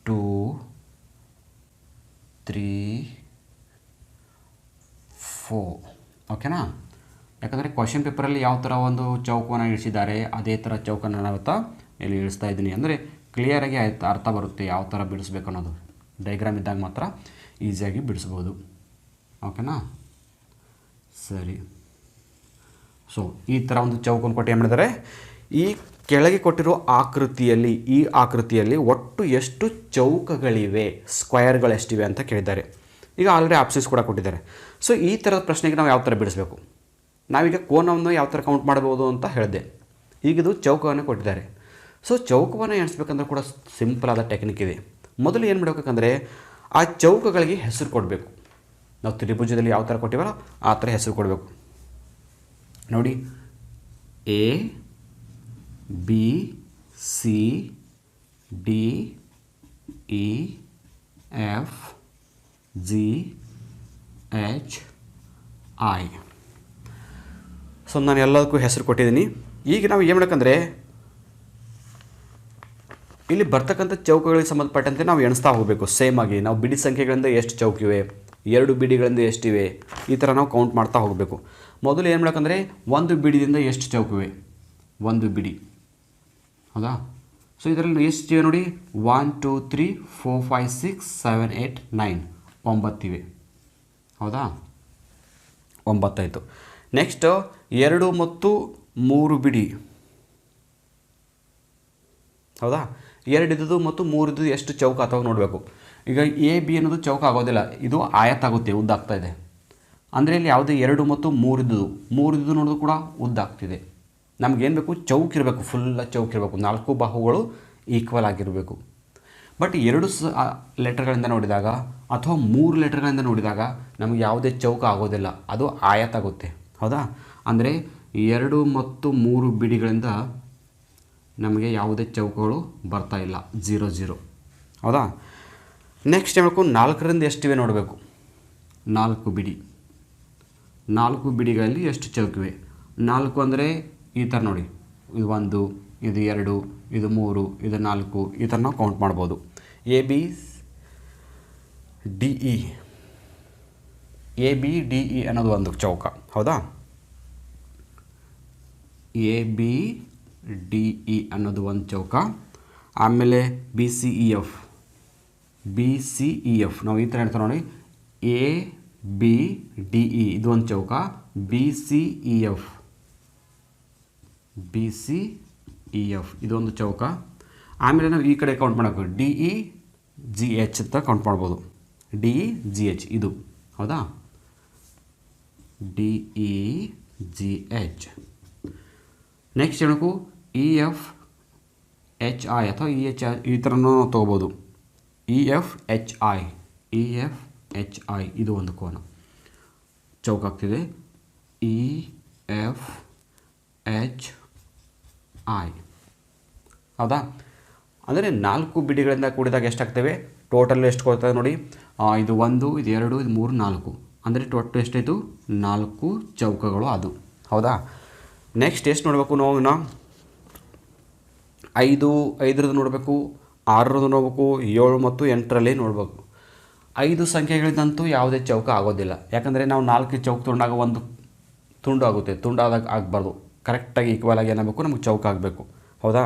2 3 4. ಓಕೆನಾ? ಯಾಕಂದರೆ ಕ್ವಶನ್ ಪೇಪರಲ್ಲಿ ಯಾವ ಥರ ಒಂದು ಚೌಕವನ್ನು ಇಳಿಸಿದ್ದಾರೆ ಅದೇ ಥರ ಚೌಕನ್ನು ನಾವತ್ತ ಇಲ್ಲಿ ಇಳಿಸ್ತಾ ಇದ್ದೀನಿ. ಅಂದರೆ ಕ್ಲಿಯರಾಗಿ ಅರ್ಥ ಬರುತ್ತೆ ಯಾವ ಥರ ಬಿಡಿಸ್ಬೇಕು ಅನ್ನೋದು. ಡೈಗ್ರಾಮ್ ಇದ್ದಾಗ ಮಾತ್ರ ಈಸಿಯಾಗಿ ಬಿಡಿಸ್ಬೋದು. ಓಕೆನಾ, ಸರಿ. ಸೊ ಈ ಥರ ಒಂದು ಚೌಕನ್ನು ಕೊಟ್ಟು ಏನು ಮಾಡಿದ್ದಾರೆ, ಈ ಕೆಳಗೆ ಕೊಟ್ಟಿರೋ ಈ ಆಕೃತಿಯಲ್ಲಿ ಒಟ್ಟು ಎಷ್ಟು ಚೌಕಗಳಿವೆ, ಸ್ಕ್ವಯರ್ಗಳು ಎಷ್ಟಿವೆ ಅಂತ ಕೇಳಿದ್ದಾರೆ. ಈಗ ಆಲ್ರೆಡಿ ಆಪ್ಷನ್ಸ್ ಕೂಡ ಕೊಟ್ಟಿದ್ದಾರೆ. ಸೊ ಈ ಥರದ ಪ್ರಶ್ನೆಗೆ ನಾವು ಯಾವ ಥರ ಬಿಡಿಸ್ಬೇಕು, ನಾವೀಗ ಕೋನವನ್ನು ಯಾವ ಥರ ಕೌಂಟ್ ಮಾಡ್ಬೋದು ಅಂತ ಹೇಳಿದೆ. ಈಗಿದು ಚೌಕವನ್ನು ಕೊಟ್ಟಿದ್ದಾರೆ. ಸೊ ಚೌಕವನ್ನು ಎಣಿಸ್ಬೇಕಂದ್ರೆ ಕೂಡ ಸಿಂಪಲ್ ಆದ ಟೆಕ್ನಿಕ್ ಇದೆ. ಮೊದಲು ಏನು ಮಾಡಬೇಕಂದ್ರೆ ಆ ಚೌಕಗಳಿಗೆ ಹೆಸರು ಕೊಡಬೇಕು. ನಾವು ತ್ರಿಭುಜದಲ್ಲಿ ಯಾವ ಥರ ಕೊಟ್ಟಿವಲ್ಲ ಆ ಥರ ಹೆಸರು ಕೊಡಬೇಕು. ನೋಡಿ, A B C D E F G H I. So ನಾನು ಎಲ್ಲದಕ್ಕೂ ಹೆಸರು ಕೊಟ್ಟಿದ್ದೀನಿ. ಈಗ ನಾವು ಏನು ಮಾಡಬೇಕಂದ್ರೆ ಇಲ್ಲಿ ಬರ್ತಕ್ಕಂಥ ಚೌಕಗಳಿಗೆ ಸಂಬಂಧಪಟ್ಟಂತೆ ನಾವು ಎಣಿಸ್ತಾ ಹೋಗಬೇಕು. ಸೇಮ್ ಆಗಿ ನಾವು ಬಿಡಿ ಸಂಖ್ಯೆಗಳಿಂದ ಎಷ್ಟು ಚೌಕಿವೆ, 2 ಬಿಡಿಗಳಿಂದ ಎಷ್ಟಿವೆ, ಈ ಥರ ನಾವು ಕೌಂಟ್ ಮಾಡ್ತಾ ಹೋಗಬೇಕು. ಮೊದಲು ಏನು ಮಾಡಬೇಕಂದ್ರೆ 1 ಬಿಡಿಯಿಂದ ಎಷ್ಟು ಚೌಕಿವೆ, 1 ಬಿಡಿ, ಹೌದಾ. ಸೊ ಇದರಲ್ಲಿ ಎಷ್ಟಿವೆ ನೋಡಿ, 1 2 3 4 5 6 7 8 9 9 ಇವೆ, ಹೌದಾ. 9 ಆಯಿತು. ನೆಕ್ಸ್ಟ್ 2 ಮತ್ತು 3 ಬಿಡಿ, ಹೌದಾ. 2 ಇದ್ದದ್ದು ಮತ್ತು 3 ಇದ್ದದ್ದು ಎಷ್ಟು ಚೌಕ ಅಥವಾ ನೋಡಬೇಕು. ಈಗ ಎ ಬಿ ಅನ್ನೋದು ಚೌಕ ಆಗೋದಿಲ್ಲ, ಇದು ಆಯತ ಆಗುತ್ತೆ, ಉದ್ದಾಗ್ತಾ ಇದೆ. ಅಂದರೆ ಇಲ್ಲಿ ಯಾವುದೇ 2 ಮತ್ತು 3 ಇದ್ದದ್ದು ನೋಡೋದು ಕೂಡ ಉದ್ದಾಗ್ತಿದೆ. ನಮಗೇನು ಬೇಕು, ಚೌಕ್ ಇರಬೇಕು, ಫುಲ್ಲ ಚೌಕ್ ಇರಬೇಕು, 4 ಬಾಹುಗಳು ಈಕ್ವಲ್ ಆಗಿರಬೇಕು. ಬಟ್ 2 ಲೆಟರ್ಗಳಿಂದ ನೋಡಿದಾಗ ಅಥವಾ 3 ಲೆಟರ್ಗಳಿಂದ ನೋಡಿದಾಗ ನಮಗೆ ಯಾವುದೇ ಚೌಕ ಆಗೋದಿಲ್ಲ, ಅದು ಆಯತ ಆಗುತ್ತೆ, ಹೌದಾ. ಅಂದರೆ 2 ಮತ್ತು 3 ಬಿಡಿಗಳಿಂದ ನಮಗೆ ಯಾವುದೇ ಚೌಕಗಳು ಬರ್ತಾ ಇಲ್ಲ, 0 0, ಹೌದಾ. ನೆಕ್ಸ್ಟ್ ಏನು ಮಾಡಬೇಕು, 4ರಿಂದ ಎಷ್ಟಿವೆ ನೋಡಬೇಕು. 4 ಬಿಡಿ, 4 ಬಿಡಿಗಳಲ್ಲಿ ಎಷ್ಟು ಚೌಕಿವೆ. 4 ಅಂದರೆ ಈ ಥರ ನೋಡಿ, ಇದು 1, ಇದು 2, ಇದು 3, ಇದು 4, ಈ ಥರ ನಾವು ಕೌಂಟ್ ಮಾಡ್ಬೋದು. ಎ ಬಿ ಡಿ ಇ ಅನ್ನೋದು ಒಂದು ಚೌಕ, ಹೌದಾ. ಎ ಬಿ ಡಿ ಇ ಅನ್ನೋದು ಒಂದು ಚೌಕ. ಆಮೇಲೆ ಬಿ ಸಿ ಇ ಎಫ್ ನಾವು ಈ ಥರ ಹೇಳ್ತಾರೆ ನೋಡಿ, ಎ ಬಿ ಡಿ ಇ ಇದು ಒಂದು ಚೌಕ, ಬಿ ಸಿ ಇ ಎಫ್ ಇದೊಂದು ಚೌಕ. ಆಮೇಲೆ ನಾವು ಈ ಕಡೆ ಕೌಂಟ್ ಮಾಡಬೇಕು, ಡಿ ಇ ಜಿ ಎಚ್ ಅಂತ ಕೌಂಟ್ ಮಾಡ್ಬೋದು. ಡಿ ಇ ಜಿ ಎಚ್ ಇದು, ಹೌದಾ. D E G H. Next ಹೇಳಬೇಕು ಇ ಎಫ್ ಎಚ್ ಐ ಅಥವಾ ಇ ಎಚ್ ಐ, ಈ ಥರನೂ ತೊಗೋಬೋದು. ಇ ಎಫ್ ಎಚ್ ಐ ಇದು ಒಂದು ಕೋನ ಚೌಕ ಆಗ್ತಿದೆ. ಇ ಎಫ್ ಎಚ್ ಐ, ಹೌದಾ. ಅಂದರೆ 4 ಬಿಡಿಗಳಿಂದ ಕೂಡಿದಾಗ ಎಷ್ಟಾಗ್ತವೆ, ಟೋಟಲ್ ಎಷ್ಟು ಕೊಡ್ತದೆ ನೋಡಿ. ಇದು 1, ಇದು 2, ಇದು 3, 4, ಅಂದರೆ ಟೋಟಲ್ ಎಷ್ಟಾಯಿತು, 4 ಚೌಕಗಳು ಅದು, ಹೌದಾ. ನೆಕ್ಸ್ಟ್ ಎಷ್ಟು ನೋಡಬೇಕು ನಾವು, 5 ನೋಡಬೇಕು, 6 ನೋಡಬೇಕು, 7 ಮತ್ತು 8ರಲ್ಲಿ ನೋಡಬೇಕು. 5 ಸಂಖ್ಯೆಗಳಿದಂತೂ ಯಾವುದೇ ಚೌಕ ಆಗೋದಿಲ್ಲ, ಯಾಕಂದರೆ ನಾವು 4 ಚೌಕ ತುಂಡಾಗ ಒಂದು ತುಂಡು ಆಗುತ್ತೆ, ತುಂಡಾದಾಗ ಆಗಬಾರ್ದು, ಕರೆಕ್ಟಾಗಿ ಈಕ್ವಲ್ ಆಗಿ ಏನಾಗಬೇಕು, ನಮಗೆ ಚೌಕ ಆಗಬೇಕು, ಹೌದಾ.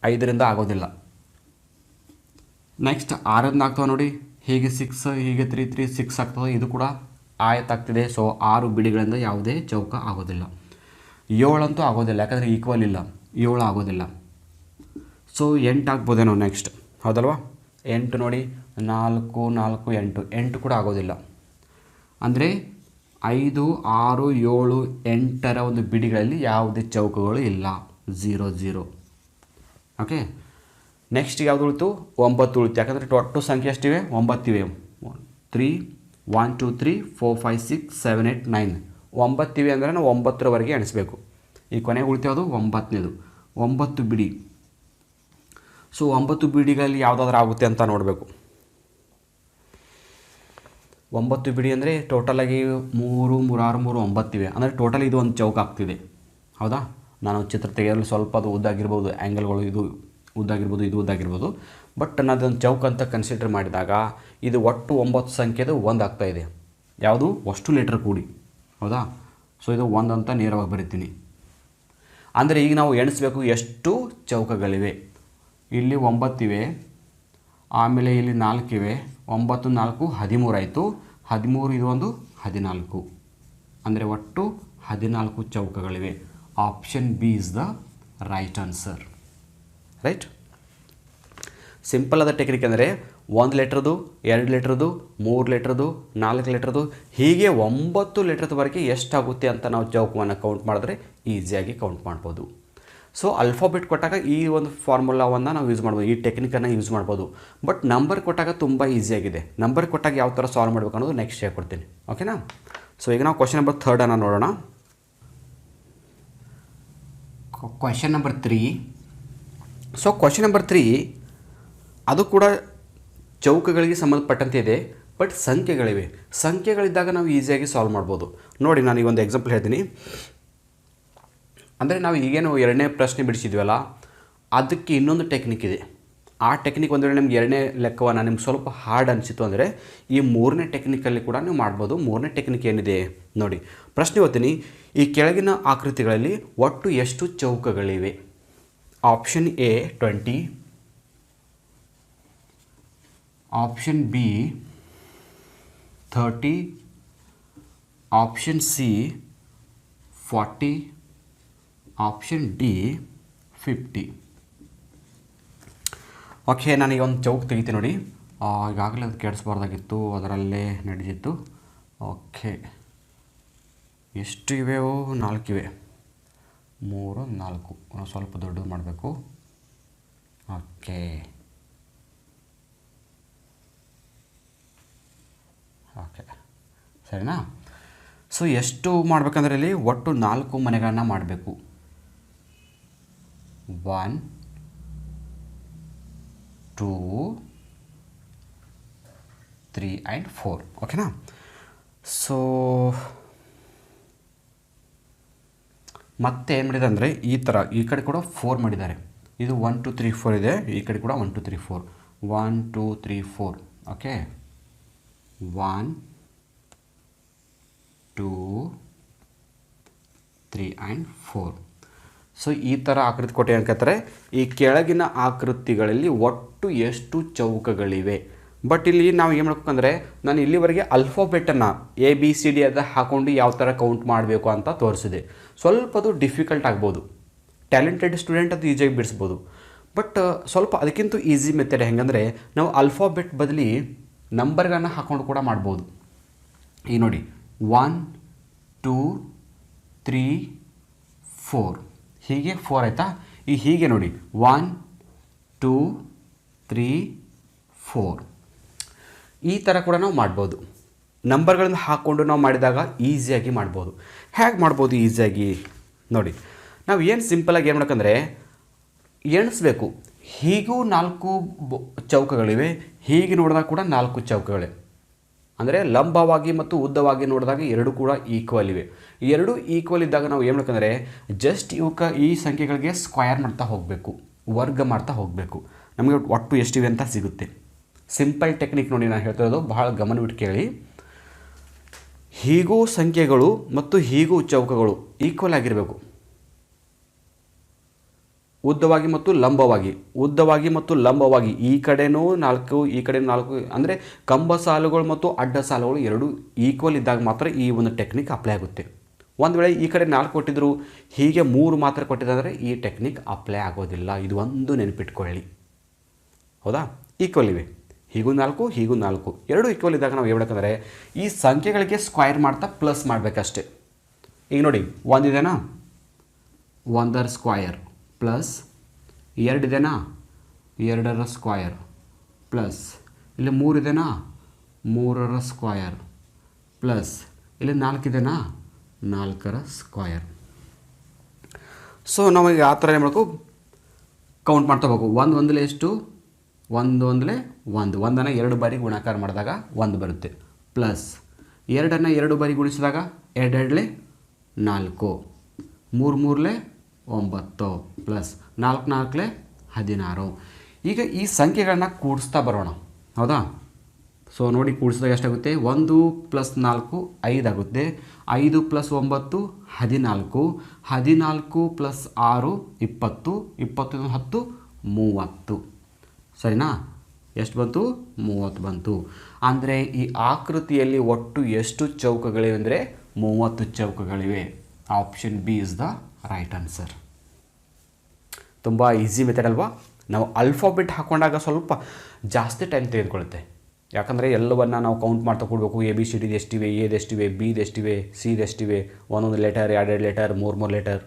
5ರಿಂದ ಆಗೋದಿಲ್ಲ. ನೆಕ್ಸ್ಟ್ 6ರಿಂದ ಆಗ್ತವೆ ನೋಡಿ, ಹೀಗೆ 6, ಹೀಗೆ 3 3 6 ಆಗ್ತದೆ, ಇದು ಕೂಡ ಆಯತ ಆಗ್ತಿದೆ. ಸೊ 6 ಬಿಡಿಗಳಿಂದ ಯಾವುದೇ ಚೌಕ ಆಗೋದಿಲ್ಲ. 7 ಅಂತೂ ಆಗೋದಿಲ್ಲ, ಯಾಕಂದರೆ ಈಕ್ವಲ್ ಇಲ್ಲ, 7 ಆಗೋದಿಲ್ಲ. ಸೊ 8 ಆಗ್ಬೋದೇನೋ ನೆಕ್ಸ್ಟ್, ಹೌದಲ್ವಾ. 8 ನೋಡಿ, 4 4 8 ಕೂಡ ಆಗೋದಿಲ್ಲ. ಅಂದರೆ 5 6 7 8ರ ಒಂದು ಬಿಡಿಗಳಲ್ಲಿ ಯಾವುದೇ ಚೌಕಗಳು ಇಲ್ಲ, 0 0. ಓಕೆ. ನೆಕ್ಸ್ಟ್ ಯಾವುದು ಉಳಿತು, 9 ಉಳಿತು, ಯಾಕಂದರೆ ಟೋಟಲ್ ಸಂಖ್ಯೆ ಎಷ್ಟಿವೆ, 9 ಇವೆ. 1 2 3 4 5 6 7 8 9 9 ಇವೆ ಅಂದರೆ ನಾವು 9ರವರೆಗೆ ಎಣಿಸ್ಬೇಕು. ಈ ಕೊನೆಗೆ ಉಳಿತೇವುದು 9ನೇದು, 9 ಬಿಡಿ. ಸೊ 9 ಬಿಡಿಗಳಲ್ಲಿ ಯಾವುದಾದ್ರೂ ಆಗುತ್ತೆ ಅಂತ ನೋಡಬೇಕು. 9 ಬಿಡಿ ಅಂದರೆ ಟೋಟಲಾಗಿ 3 3 6 3 9 ಇವೆ, ಅಂದರೆ ಟೋಟಲ್ ಇದು ಒಂದು ಚೌಕ ಆಗ್ತಿದೆ, ಹೌದಾ. ನಾನು ಚಿತ್ರ ತೆಗೆಯಲು ಸ್ವಲ್ಪ ಅದು ಉದ್ದಾಗಿರ್ಬೋದು, ಆ್ಯಂಗಲ್ಗಳು ಇದು ಉದ್ದಾಗಿರ್ಬೋದು, ಇದು ಉದ್ದಾಗಿರ್ಬೋದು. ಬಟ್ ನಾನು ಅದನ್ನು ಚೌಕ ಅಂತ ಕನ್ಸಿಡರ್ ಮಾಡಿದಾಗ ಇದು ಒಟ್ಟು 9 ಸಂಖ್ಯೆದು 1 ಆಗ್ತಾಯಿದೆ. ಯಾವುದು, ಅಷ್ಟು ಲೆಟರ್ ಕೂಡಿ, ಹೌದಾ. ಸೊ ಇದು 1 ಅಂತ ನೇರವಾಗಿ ಬರಿತೀನಿ. ಅಂದರೆ ಈಗ ನಾವು ಎಣಿಸ್ಬೇಕು ಎಷ್ಟು ಚೌಕಗಳಿವೆ. ಇಲ್ಲಿ 9 ಇವೆ, ಆಮೇಲೆ ಇಲ್ಲಿ 4 ಇವೆ, 9 4 13 ಆಯಿತು, 13 ಇದು ಒಂದು 14, ಅಂದರೆ ಒಟ್ಟು 14 ಚೌಕಗಳಿವೆ. Option B is the right answer. Right. Simple ಆದ ಟೆಕ್ನಿಕ್ ಅಂದರೆ 1 ಲೀಟ್ರದು, 2 ಲೀಟ್ರದು, 3 ಲೀಟ್ರದು, 4 ಲೀಟ್ರದು, ಹೀಗೆ 9 ಲೀಟ್ರದವರೆಗೆ ಎಷ್ಟಾಗುತ್ತೆ ಅಂತ ನಾವು ಚೌಕವನ್ನು ಕೌಂಟ್ ಮಾಡಿದ್ರೆ ಈಸಿಯಾಗಿ ಕೌಂಟ್ ಮಾಡ್ಬೋದು. ಸೊ ಅಲ್ಫಾಬೆಟ್ ಕೊಟ್ಟಾಗ ಈ ಒಂದು ಫಾರ್ಮುಲಾವನ್ನು ನಾವು ಯೂಸ್ ಮಾಡ್ಬೋದು, ಈ ಟೆಕ್ನಿಕನ್ನು ಯೂಸ್ ಮಾಡ್ಬೋದು. ಬಟ್ ನಂಬರ್ ಕೊಟ್ಟಾಗ ತುಂಬ ಈಸಿಯಾಗಿದೆ. ನಂಬರ್ ಕೊಟ್ಟಾಗ ಯಾವ ಥರ ಸಾಲ್ವ್ ಮಾಡಬೇಕು ಅನ್ನೋದು ನೆಕ್ಸ್ಟ್ ಹೇಳ್ಕೊಡ್ತೀನಿ. ಓಕೆನಾ? ಸೊ ಈಗ ನಾವು ಕ್ವಶನ್ ನಂಬರ್ 3 ನೋಡೋಣ. Question number 3. So question number 3 ಅದು ಕೂಡ ಚೌಕಗಳಿಗೆ ಸಂಬಂಧಪಟ್ಟಂತೆ ಇದೆ, ಬಟ್ ಸಂಖ್ಯೆಗಳಿವೆ. ಸಂಖ್ಯೆಗಳಿದ್ದಾಗ ನಾವು ಈಸಿಯಾಗಿ ಸಾಲ್ವ್ ಮಾಡ್ಬೋದು. ನೋಡಿ, ನಾನು ಈಗ ಒಂದು ಎಕ್ಸಾಂಪಲ್ ಹೇಳ್ತೀನಿ. ಅಂದರೆ ನಾವು ಈಗೇನು 2ನೇ ಪ್ರಶ್ನೆ ಬಿಡಿಸಿದ್ವಲ್ಲ, ಅದಕ್ಕೆ ಇನ್ನೊಂದು ಟೆಕ್ನಿಕ್ ಇದೆ. ಆ ಟೆಕ್ನಿಕ್ ಒಂದು ವೇಳೆ ನಿಮ್ಗೆ 2ನೇ ಲೆಕ್ಕವನ್ನು ನಿಮ್ಗೆ ಸ್ವಲ್ಪ ಹಾರ್ಡ್ ಅನಿಸಿತು ಅಂದರೆ ಈ 3ನೇ ಟೆಕ್ನಿಕಲ್ಲಿ ಕೂಡ ನೀವು ಮಾಡ್ಬೋದು. 3ನೇ ಟೆಕ್ನಿಕ್ ಏನಿದೆ ನೋಡಿ. ಪ್ರಶ್ನೆ ಓದ್ತೀನಿ. ಈ ಕೆಳಗಿನ ಆಕೃತಿಗಳಲ್ಲಿ ಒಟ್ಟು ಎಷ್ಟು ಚೌಕಗಳಿವೆ? Option A 20, option B 30, option C 40, option D 50. Okay, ನಾನೀಗ ಒಂದು ಚೌಕ ತೆಗಿತೀನಿ ನೋಡಿ. ಈಗಾಗಲೇ ಅದು ಕೆಡಿಸ್ಬಾರ್ದಾಗಿತ್ತು, ಅದರಲ್ಲೇ ನಡೆದಿತ್ತು. ಓಕೆ, ಎಷ್ಟು ಇವೆಯೋ? 4 ಇವೆ. 3 4 ಸ್ವಲ್ಪ ದೊಡ್ಡದು ಮಾಡಬೇಕು. ಓಕೆ ಓಕೆ ಸರಿನಾ? ಸೊ ಎಷ್ಟು ಮಾಡಬೇಕಂದ್ರೆ ಇಲ್ಲಿ ಒಟ್ಟು 4 ಮನೆಗಳನ್ನು ಮಾಡಬೇಕು. 1 2 3 ಆ್ಯಂಡ್ 4. ಓಕೆನಾ? ಸೊ ಮತ್ತೆ ಏನು ಮಾಡಿದೆ ಅಂದರೆ ಈ ಥರ ಈ ಕಡೆ ಕೂಡ 4 ಮಾಡಿದ್ದಾರೆ. ಇದು 1 2 3 4 ಇದೆ, ಈ ಕಡೆ ಕೂಡ 1 2 3 4 1 2 3 4. Okay, 1 2 3 and 4. ಸೊ ಈ ಥರ ಆಕೃತಿ ಕೊಟ್ಟು ಏನು ಕೇಳ್ತಾರೆ, ಈ ಕೆಳಗಿನ ಆಕೃತಿಗಳಲ್ಲಿ ಒಟ್ಟು ಎಷ್ಟು ಚೌಕಗಳಿವೆ. ಬಟ್ ಇಲ್ಲಿ ನಾವು ಏನು ಮಾಡ್ಬೇಕಂದ್ರೆ, ನಾನು ಇಲ್ಲಿವರೆಗೆ ಅಲ್ಫಾಬೆಟನ್ನು ABCD ಅಂತ ಹಾಕ್ಕೊಂಡು ಯಾವ ಥರ ಕೌಂಟ್ ಮಾಡಬೇಕು ಅಂತ ತೋರಿಸಿದೆ. ಸ್ವಲ್ಪ ಅದು ಡಿಫಿಕಲ್ಟ್ ಆಗ್ಬೋದು. ಟ್ಯಾಲೆಂಟೆಡ್ ಸ್ಟೂಡೆಂಟ್ ಅದು ಈಸಿಯಾಗಿ ಬಿಡಿಸ್ಬೋದು. ಬಟ್ ಸ್ವಲ್ಪ ಅದಕ್ಕಿಂತ ಈಸಿ ಮೆಥಡ್ ಹೆಂಗಂದರೆ, ನಾವು ಅಲ್ಫಾಬೆಟ್ ಬದಲಿ ನಂಬರ್ಗಳನ್ನು ಹಾಕ್ಕೊಂಡು ಕೂಡ ಮಾಡ್ಬೋದು. ಈಗ ನೋಡಿ, 1 2 3 4 ಹೀಗೆ 4 ಆಯಿತಾ? ಈ ಹೀಗೆ ನೋಡಿ 1 2 3 4 ಈ ಥರ ಕೂಡ ನಾವು ಮಾಡ್ಬೋದು. ನಂಬರ್ಗಳನ್ನು ಹಾಕ್ಕೊಂಡು ನಾವು ಮಾಡಿದಾಗ ಈಸಿಯಾಗಿ ಮಾಡ್ಬೋದು. ಹೇಗೆ ಮಾಡ್ಬೋದು ಈಸಿಯಾಗಿ ನೋಡಿ. ನಾವು ಏನು ಸಿಂಪಲಾಗಿ ಏನು ಮಾಡೋಕ್ಕಂದರೆ ಎಣಿಸ್ಬೇಕು. ಹೀಗೂ 4 ಚೌಕಗಳಿವೆ, ಹೀಗೆ ನೋಡಿದಾಗ ಕೂಡ 4 ಚೌಕಗಳಿವೆ. ಅಂದರೆ ಲಂಬವಾಗಿ ಮತ್ತು ಉದ್ದವಾಗಿ ನೋಡಿದಾಗ ಎರಡು ಕೂಡ ಈಕ್ವಲ್ ಇವೆ. ಎರಡು ಈಕ್ವಲ್ ಇದ್ದಾಗ ನಾವು ಏನು ಮಾಡ್ಬೇಕಂದ್ರೆ ಜಸ್ಟ್ ಈ ಸಂಖ್ಯೆಗಳಿಗೆ ಸ್ಕ್ವಯರ್ ಮಾಡ್ತಾ ಹೋಗಬೇಕು, ವರ್ಗ ಮಾಡ್ತಾ ಹೋಗಬೇಕು. ನಮಗೆ ಒಟ್ಟು ಎಷ್ಟಿವೆ ಅಂತ ಸಿಗುತ್ತೆ. ಸಿಂಪಲ್ ಟೆಕ್ನಿಕ್ ನೋಡಿ, ನಾನು ಹೇಳ್ತಿರೋದು ಬಹಳ ಗಮನವಿಟ್ಟು ಕೇಳಿ. ಹೀಗೂ ಸಂಖ್ಯೆಗಳು ಮತ್ತು ಹೀಗೂ ಚೌಕಗಳು ಈಕ್ವಲ್ ಆಗಿರಬೇಕು. ಉದ್ದವಾಗಿ ಮತ್ತು ಲಂಬವಾಗಿ ಈ ಕಡೆನೂ 4 ಈ ಕಡೆ 4, ಅಂದರೆ ಕಂಬ ಸಾಲುಗಳು ಮತ್ತು ಅಡ್ಡ ಸಾಲುಗಳು ಎರಡೂ ಈಕ್ವಲ್ ಇದ್ದಾಗ ಮಾತ್ರ ಈ ಒಂದು ಟೆಕ್ನಿಕ್ ಅಪ್ಲೈ ಆಗುತ್ತೆ. ಒಂದು ವೇಳೆ ಈ ಕಡೆ 4 ಕೊಟ್ಟಿದ್ರು, ಹೀಗೆ 3 ಮಾತ್ರ ಕೊಟ್ಟಿದ್ದಾರೆ, ಈ ಟೆಕ್ನಿಕ್ ಅಪ್ಲೈ ಆಗೋದಿಲ್ಲ. ಇದು ಒಂದು ನೆನಪಿಟ್ಕೊಳ್ಳಿ. ಹೌದಾ? ಈಕ್ವಲ್ ಇವೆ, ಹೀಗೂ 4 ಹೀಗೂ 4 ಎರಡೂ ಈಕ್ವಲ್ ಇದ್ದಾಗ ನಾವು ಹೇಳ್ಬೇಕಂದ್ರೆ ಈ ಸಂಖ್ಯೆಗಳಿಗೆ ಸ್ಕ್ವೈರ್ ಮಾಡ್ತಾ ಪ್ಲಸ್ ಮಾಡಬೇಕಷ್ಟೆ. ಈಗ ನೋಡಿ, 1 ಇದೆನಾ, 1ರ ಸ್ಕ್ವಯರ್ ಪ್ಲಸ್ 2 ಇದೆನಾ, 2ರ ಸ್ಕ್ವಯರ್ ಪ್ಲಸ್ ಇಲ್ಲಿ 3 ಇದೆನಾ, 3ರ ಸ್ಕ್ವಯರ್ ಪ್ಲಸ್ ಇಲ್ಲಿ 4 ಇದೆನಾ, 4ರ ಸ್ಕ್ವಯರ್. ಸೊ ನಾವೀಗ ಆ ಥರ ಏನು ಮಾಡಬೇಕು, ಕೌಂಟ್ ಮಾಡ್ತಾ ಹೋಗಬೇಕು. 1 ಒಂದಲೇ ಎಷ್ಟು, 1 ಒಂದಲೇ 1, 1ಅನ್ನು 2 ಬಾರಿ ಗುಣಾಕಾರ ಮಾಡಿದಾಗ 1 ಬರುತ್ತೆ. ಪ್ಲಸ್ 2ಅನ್ನು 2 ಬಾರಿ ಗುಣಿಸಿದಾಗ 2 2ಲೇ 4, 3 3ಲೇ 9, ಪ್ಲಸ್ 4 4ಲೇ 16. ಈಗ ಈ ಸಂಖ್ಯೆಗಳನ್ನ ಕೂಡಿಸ್ತಾ ಬರೋಣ. ಹೌದಾ? ಸೊ ನೋಡಿ, ಕೂಡಿಸಿದಾಗ ಎಷ್ಟಾಗುತ್ತೆ, 1 + 4 5 ಆಗುತ್ತೆ. 5 + 9 14, 14 + 6 20, 20 10 30. ಸರಿನಾ? ಎಷ್ಟು ಬಂತು? 30 ಬಂತು. ಅಂದರೆ ಈ ಆಕೃತಿಯಲ್ಲಿ ಒಟ್ಟು ಎಷ್ಟು ಚೌಕಗಳಿವೆ ಅಂದರೆ 30 ಚೌಕಗಳಿವೆ. Option B is the right answer. ತುಂಬ ಈಸಿ ಮೆಥಡ್ ಅಲ್ವಾ? ನಾವು ಅಲ್ಫಾಬೆಟ್ ಹಾಕೊಂಡಾಗ ಸ್ವಲ್ಪ ಜಾಸ್ತಿ ಟೈಮ್ ತೆಗೆದುಕೊಳ್ಳುತ್ತೆ. ಯಾಕಂದರೆ ಎಲ್ಲವನ್ನು ನಾವು ಕೌಂಟ್ ಮಾಡ್ತಾ ಕೊಡಬೇಕು. ಎ ಬಿ ಸಿ ಡಿದು ಎಷ್ಟಿವೆ, ಎದು ಎಷ್ಟಿವೆ, ಬಿದು ಎಷ್ಟಿವೆ, ಸಿದು ಎಷ್ಟಿವೆ, ಒಂದೊಂದು ಲೆಟರ್, ಎರಡೆರಡು ಲೆಟರ್, ಮೂರು ಲೆಟರ್.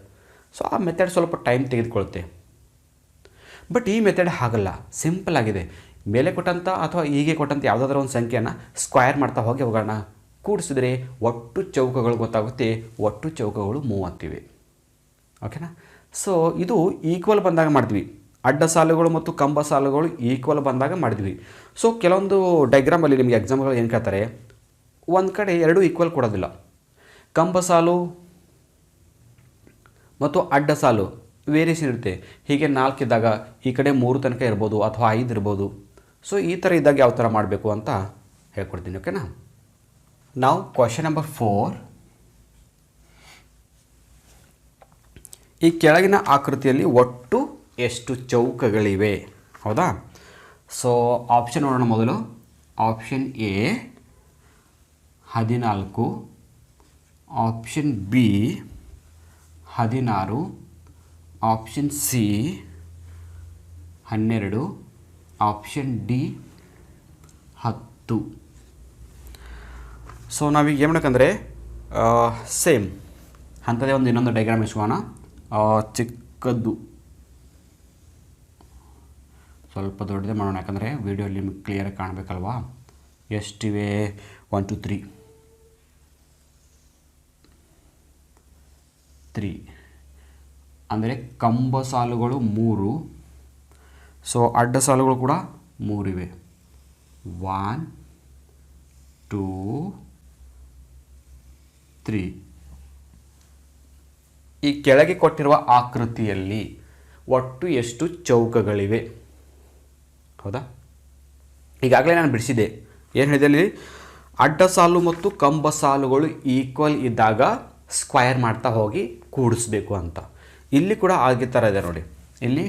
ಸೊ ಆ ಮೆಥಡ್ ಸ್ವಲ್ಪ ಟೈಮ್ ತೆಗೆದುಕೊಳ್ಳುತ್ತೆ. ಬಟ್ ಈ ಮೆಥಡ್ ಹಾಗಲ್ಲ, ಸಿಂಪಲ್ ಆಗಿದೆ. ಮೇಲೆ ಕೊಟ್ಟಂಥ ಅಥವಾ ಹೀಗೆ ಕೊಟ್ಟಂಥ ಯಾವುದಾದ್ರೂ ಒಂದು ಸಂಖ್ಯೆಯನ್ನು ಸ್ಕ್ವಯರ್ ಮಾಡ್ತಾ ಹೋಗಿ ಅವುಗಳನ್ನ ಕೂಡಿಸಿದರೆ ಒಟ್ಟು ಚೌಕಗಳು ಗೊತ್ತಾಗುತ್ತೆ. ಒಟ್ಟು ಚೌಕಗಳು 30 ಇವೆ. ಓಕೆನಾ? ಸೊ ಇದು ಈಕ್ವಲ್ ಬಂದಾಗ ಮಾಡಿದ್ವಿ. ಅಡ್ಡ ಸಾಲುಗಳು ಮತ್ತು ಕಂಬ ಸಾಲುಗಳು ಈಕ್ವಲ್ ಬಂದಾಗ ಮಾಡಿದ್ವಿ. ಸೊ ಕೆಲವೊಂದು ಡೈಗ್ರಾಮಲ್ಲಿ ನಿಮಗೆ ಎಕ್ಸಾಮ್ಗಳು ಏನು ಕೇಳ್ತಾರೆ, ಒಂದು ಕಡೆ ಎರಡೂ ಈಕ್ವಲ್ ಕೊಡೋದಿಲ್ಲ. ಕಂಬ ಸಾಲು ಮತ್ತು ಅಡ್ಡ ಸಾಲು ವೇರಿಯೇಷನ್ ಇರುತ್ತೆ. ಹೀಗೆ 4 ಇದ್ದಾಗ ಈ ಕಡೆ 3 ತನಕ ಇರ್ಬೋದು ಅಥವಾ 5 ಇರ್ಬೋದು. ಸೊ ಈ ಥರ ಇದ್ದಾಗ ಯಾವ ಥರ ಮಾಡಬೇಕು ಅಂತ ಹೇಳ್ಕೊಡ್ತೀನಿ. ಓಕೆನಾ? ನಾವು ಕ್ವೆಶ್ಚನ್ ನಂಬರ್ 4. ಈ ಕೆಳಗಿನ ಆಕೃತಿಯಲ್ಲಿ ಒಟ್ಟು ಎಷ್ಟು ಚೌಕಗಳಿವೆ? ಹೌದಾ? ಸೊ ಆಪ್ಷನ್ ನೋಡೋಣ ಮೊದಲು. Option A 14, option B 16, option C 12, option D 10. So ನಾವೀಗ ಏನು ಮಾಡಬೇಕಂದ್ರೆ ಸೇಮ್ ಅಂಥದ್ದೇ ಒಂದು ಇನ್ನೊಂದು ಡೈಗ್ರಾಮ್ ಇಸ್ಕೋಣ. ಚಿಕ್ಕದ್ದು ಸ್ವಲ್ಪ ದೊಡ್ಡದೇ ಮಾಡೋಣ, ಯಾಕಂದರೆ ವೀಡಿಯೋಲಿ ನಿಮಗೆ ಕ್ಲಿಯರಾಗಿ ಕಾಣಬೇಕಲ್ವಾ. ಎಷ್ಟಿವೆ? 1 2 3 ಅಂದರೆ ಕಂಬ ಸಾಲುಗಳು 3. ಸೊ ಅಡ್ಡ ಸಾಲುಗಳು ಕೂಡ 3 ಇವೆ. 1 2 3. ಈ ಕೆಳಗೆ ಕೊಟ್ಟಿರುವ ಆಕೃತಿಯಲ್ಲಿ ಒಟ್ಟು ಎಷ್ಟು ಚೌಕಗಳಿವೆ? ಹೌದಾ? ಈಗಾಗಲೇ ನಾನು ಬಿಡಿಸಿದೆ. ಏನು ಹೇಳಿದೆ ಅಲ್ಲಿ? ಅಡ್ಡ ಸಾಲು ಮತ್ತು ಕಂಬ ಸಾಲುಗಳು ಈಕ್ವಲ್ ಇದ್ದಾಗ ಸ್ಕ್ವಯರ್ ಮಾಡ್ತಾ ಹೋಗಿ ಕೂಡಿಸ್ಬೇಕು ಅಂತ. ಇಲ್ಲಿ ಕೂಡ ಹಾಗೆ ಥರ ಇದೆ ನೋಡಿ. ಇಲ್ಲಿ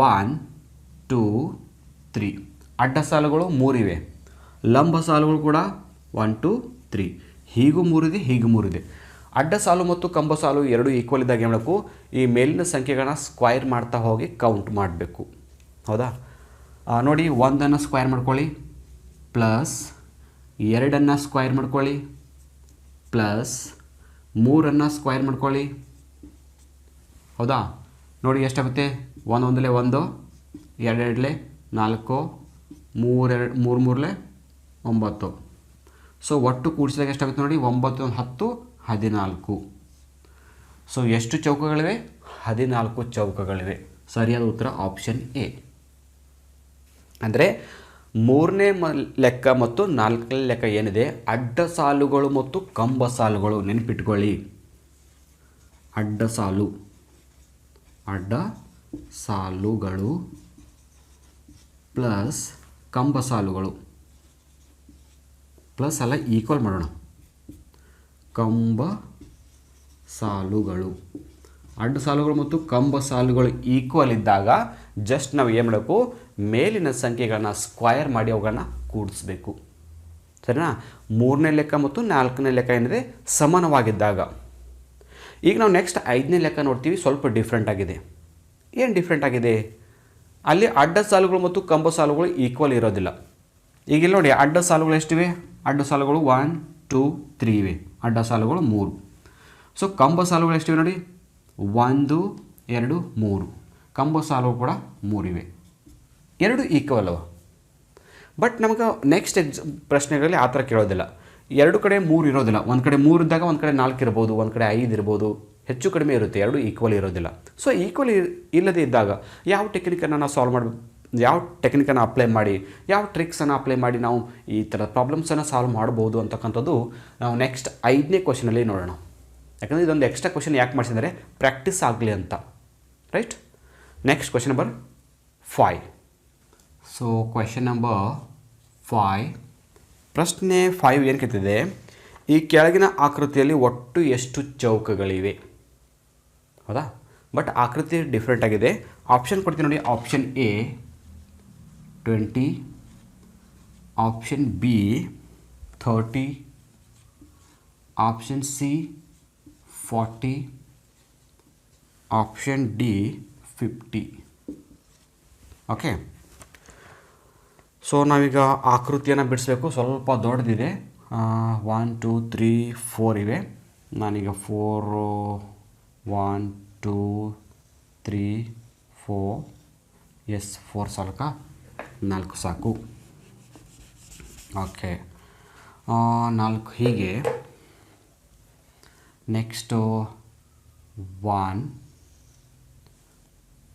1 2 3 ಅಡ್ಡ ಸಾಲುಗಳು 3 ಇವೆ. ಲಂಬ ಸಾಲುಗಳು ಕೂಡ 1 2 3. ಹೀಗೂ 3 ಇದೆ, ಹೀಗೂ 3 ಇದೆ. ಅಡ್ಡ ಸಾಲು ಮತ್ತು ಕಂಬ ಸಾಲು ಎರಡು ಈಕ್ವಲ್ ಇದ್ದಾಗ ಏನು ಮಾಡಬೇಕು? ಈ ಮೇಲಿನ ಸಂಖ್ಯೆಗಳನ್ನ ಸ್ಕ್ವಯರ್ ಮಾಡ್ತಾ ಹೋಗಿ ಕೌಂಟ್ ಮಾಡಬೇಕು. ಹೌದಾ? ನೋಡಿ, 1 ಸ್ಕ್ವಯರ್ ಮಾಡ್ಕೊಳ್ಳಿ, ಪ್ಲಸ್ 2 ಸ್ಕ್ವಯರ್ ಮಾಡ್ಕೊಳ್ಳಿ, ಪ್ಲಸ್ 3 ಸ್ಕ್ವಯರ್ ಮಾಡ್ಕೊಳ್ಳಿ. ಹೌದಾ? ನೋಡಿ ಎಷ್ಟಾಗುತ್ತೆ? 1 1 1, 2 2 4, 3 3 9. ಸೊ ಒಟ್ಟು ಕೂಡಿಸಿದಾಗ ಎಷ್ಟಾಗುತ್ತೆ ನೋಡಿ? 9 10 14. ಸೊ ಎಷ್ಟು ಚೌಕಗಳಿವೆ? 14 ಚೌಕಗಳಿವೆ. ಸರಿಯಾದ ಉತ್ತರ ಆಪ್ಷನ್ ಎ. ಅಂದರೆ 3ನೇ ಲೆಕ್ಕ ಮತ್ತು 4ನೇ ಲೆಕ್ಕ ಏನಿದೆ, ಅಡ್ಡ ಸಾಲುಗಳು ಮತ್ತು ಕಂಬ ಸಾಲುಗಳು. ನೆನಪಿಟ್ಕೊಳ್ಳಿ, ಅಡ್ಡ ಸಾಲುಗಳು ಪ್ಲಸ್ ಕಂಬ ಸಾಲುಗಳು, ಪ್ಲಸ್ ಅಲ್ಲ ಈಕ್ವಲ್ ಮಾಡೋಣ. ಕಂಬ ಸಾಲುಗಳು, ಅಡ್ಡ ಸಾಲುಗಳು ಮತ್ತು ಕಂಬ ಸಾಲುಗಳು ಈಕ್ವಲ್ ಇದ್ದಾಗ ಜಸ್ಟ್ ನಾವು ಏನು ಮಾಡಬೇಕು? ಮೇಲಿನ ಸಂಖ್ಯೆಗಳನ್ನ ಸ್ಕ್ವಯರ್ ಮಾಡಿ ಅವುಗಳನ್ನ ಕೂಡಿಸ್ಬೇಕು. ಸರಿನಾ? 3ನೇ ಲೆಕ್ಕ ಮತ್ತು 4ನೇ ಲೆಕ್ಕ ಏನಿದೆ ಸಮಾನವಾಗಿದ್ದಾಗ. ಈಗ ನಾವು ನೆಕ್ಸ್ಟ್ 5ನೇ ಲೆಕ್ಕ ನೋಡ್ತೀವಿ. ಸ್ವಲ್ಪ ಡಿಫ್ರೆಂಟ್ ಆಗಿದೆ. ಏನು ಡಿಫ್ರೆಂಟ್ ಆಗಿದೆ? ಅಲ್ಲಿ ಅಡ್ಡ ಸಾಲುಗಳು ಮತ್ತು ಕಂಬ ಸಾಲುಗಳು ಈಕ್ವಲ್ ಇರೋದಿಲ್ಲ. ಈಗ ಇಲ್ಲಿ ನೋಡಿ, ಅಡ್ಡ ಸಾಲುಗಳು ಎಷ್ಟಿವೆ? ಅಡ್ಡ ಸಾಲುಗಳು 1 2 3 ಇವೆ. ಅಡ್ಡ ಸಾಲುಗಳು 3. ಸೊ ಕಂಬ ಸಾಲುಗಳು ಎಷ್ಟಿವೆ ನೋಡಿ? 1 2 3. ಕಂಬ ಸಾಲುಗಳು ಕೂಡ 3 ಇವೆ. ಎರಡು ಈಕ್ವಲ್ ಅವ. ಬಟ್ ನಮಗೆ ನೆಕ್ಸ್ಟ್ ಪ್ರಶ್ನೆಗಳಲ್ಲಿ ಆ ಥರ ಕೇಳೋದಿಲ್ಲ. ಎರಡು ಕಡೆ 3 ಇರೋದಿಲ್ಲ. ಒಂದು ಕಡೆ 3 ಇದ್ದಾಗ ಒಂದು ಕಡೆ 4 ಇರ್ಬೋದು, ಒಂದು ಕಡೆ 5 ಇರ್ಬೋದು. ಹೆಚ್ಚು ಕಡಿಮೆ ಇರುತ್ತೆ. ಎರಡು ಈಕ್ವಲ್ ಇರೋದಿಲ್ಲ. ಸೊ ಈಕ್ವಲ್ ಇಲ್ಲದೇ ಇದ್ದಾಗ ಯಾವ ಟೆಕ್ನಿಕನ್ನು ನಾವು ಸಾಲ್ವ್ ಮಾಡಬೇಕು, ಯಾವ ಟೆಕ್ನಿಕನ್ನು ಅಪ್ಲೈ ಮಾಡಿ, ಯಾವ ಟ್ರಿಕ್ಸನ್ನು ಅಪ್ಲೈ ಮಾಡಿ ನಾವು ಈ ಥರ ಪ್ರಾಬ್ಲಮ್ಸನ್ನು ಸಾಲ್ವ್ ಮಾಡ್ಬೋದು ಅಂತಕ್ಕಂಥದ್ದು ನಾವು ನೆಕ್ಸ್ಟ್ 5ನೇ ಕ್ವಶನಲ್ಲಿ ನೋಡೋಣ. ಯಾಕಂದರೆ ಇದೊಂದು ಎಕ್ಸ್ಟ್ರಾ ಕ್ವಶನ್ ಯಾಕೆ ಮಾಡಿಸಿದರೆ ಪ್ರಾಕ್ಟೀಸ್ ಆಗಲಿ ಅಂತ. Right? Next question number 5. So question number 5, ಪ್ರಶ್ನೆ 5 ಏನು ಕೇಳ್ತಿದೆ? ಈ ಕೆಳಗಿನ ಆಕೃತಿಯಲ್ಲಿ ಒಟ್ಟು ಎಷ್ಟು ಚೌಕಗಳಿವೆ? ಹೌದಾ? ಬಟ್ ಆಕೃತಿ ಡಿಫ್ರೆಂಟ್ ಆಗಿದೆ. ಆಪ್ಷನ್ ಕೊಡ್ತೀನಿ ನೋಡಿ. Option A 20, option B 30, option C 40, option D 50. Okay, so ನಾವೀಗ ಆಕೃತಿಯನ್ನು ಬಿಡಿಸ್ಬೇಕು. ಸ್ವಲ್ಪ ದೊಡ್ಡದಿದೆ. 1 2 3 4 ಇವೆ. ನಾನೀಗ 4 1 2 3 4 ಎಸ್ 4 ಸಾಲಕ 4 ಸಾಕು. ಓಕೆ, 4 ಹೀಗೆ. ನೆಕ್ಸ್ಟು 1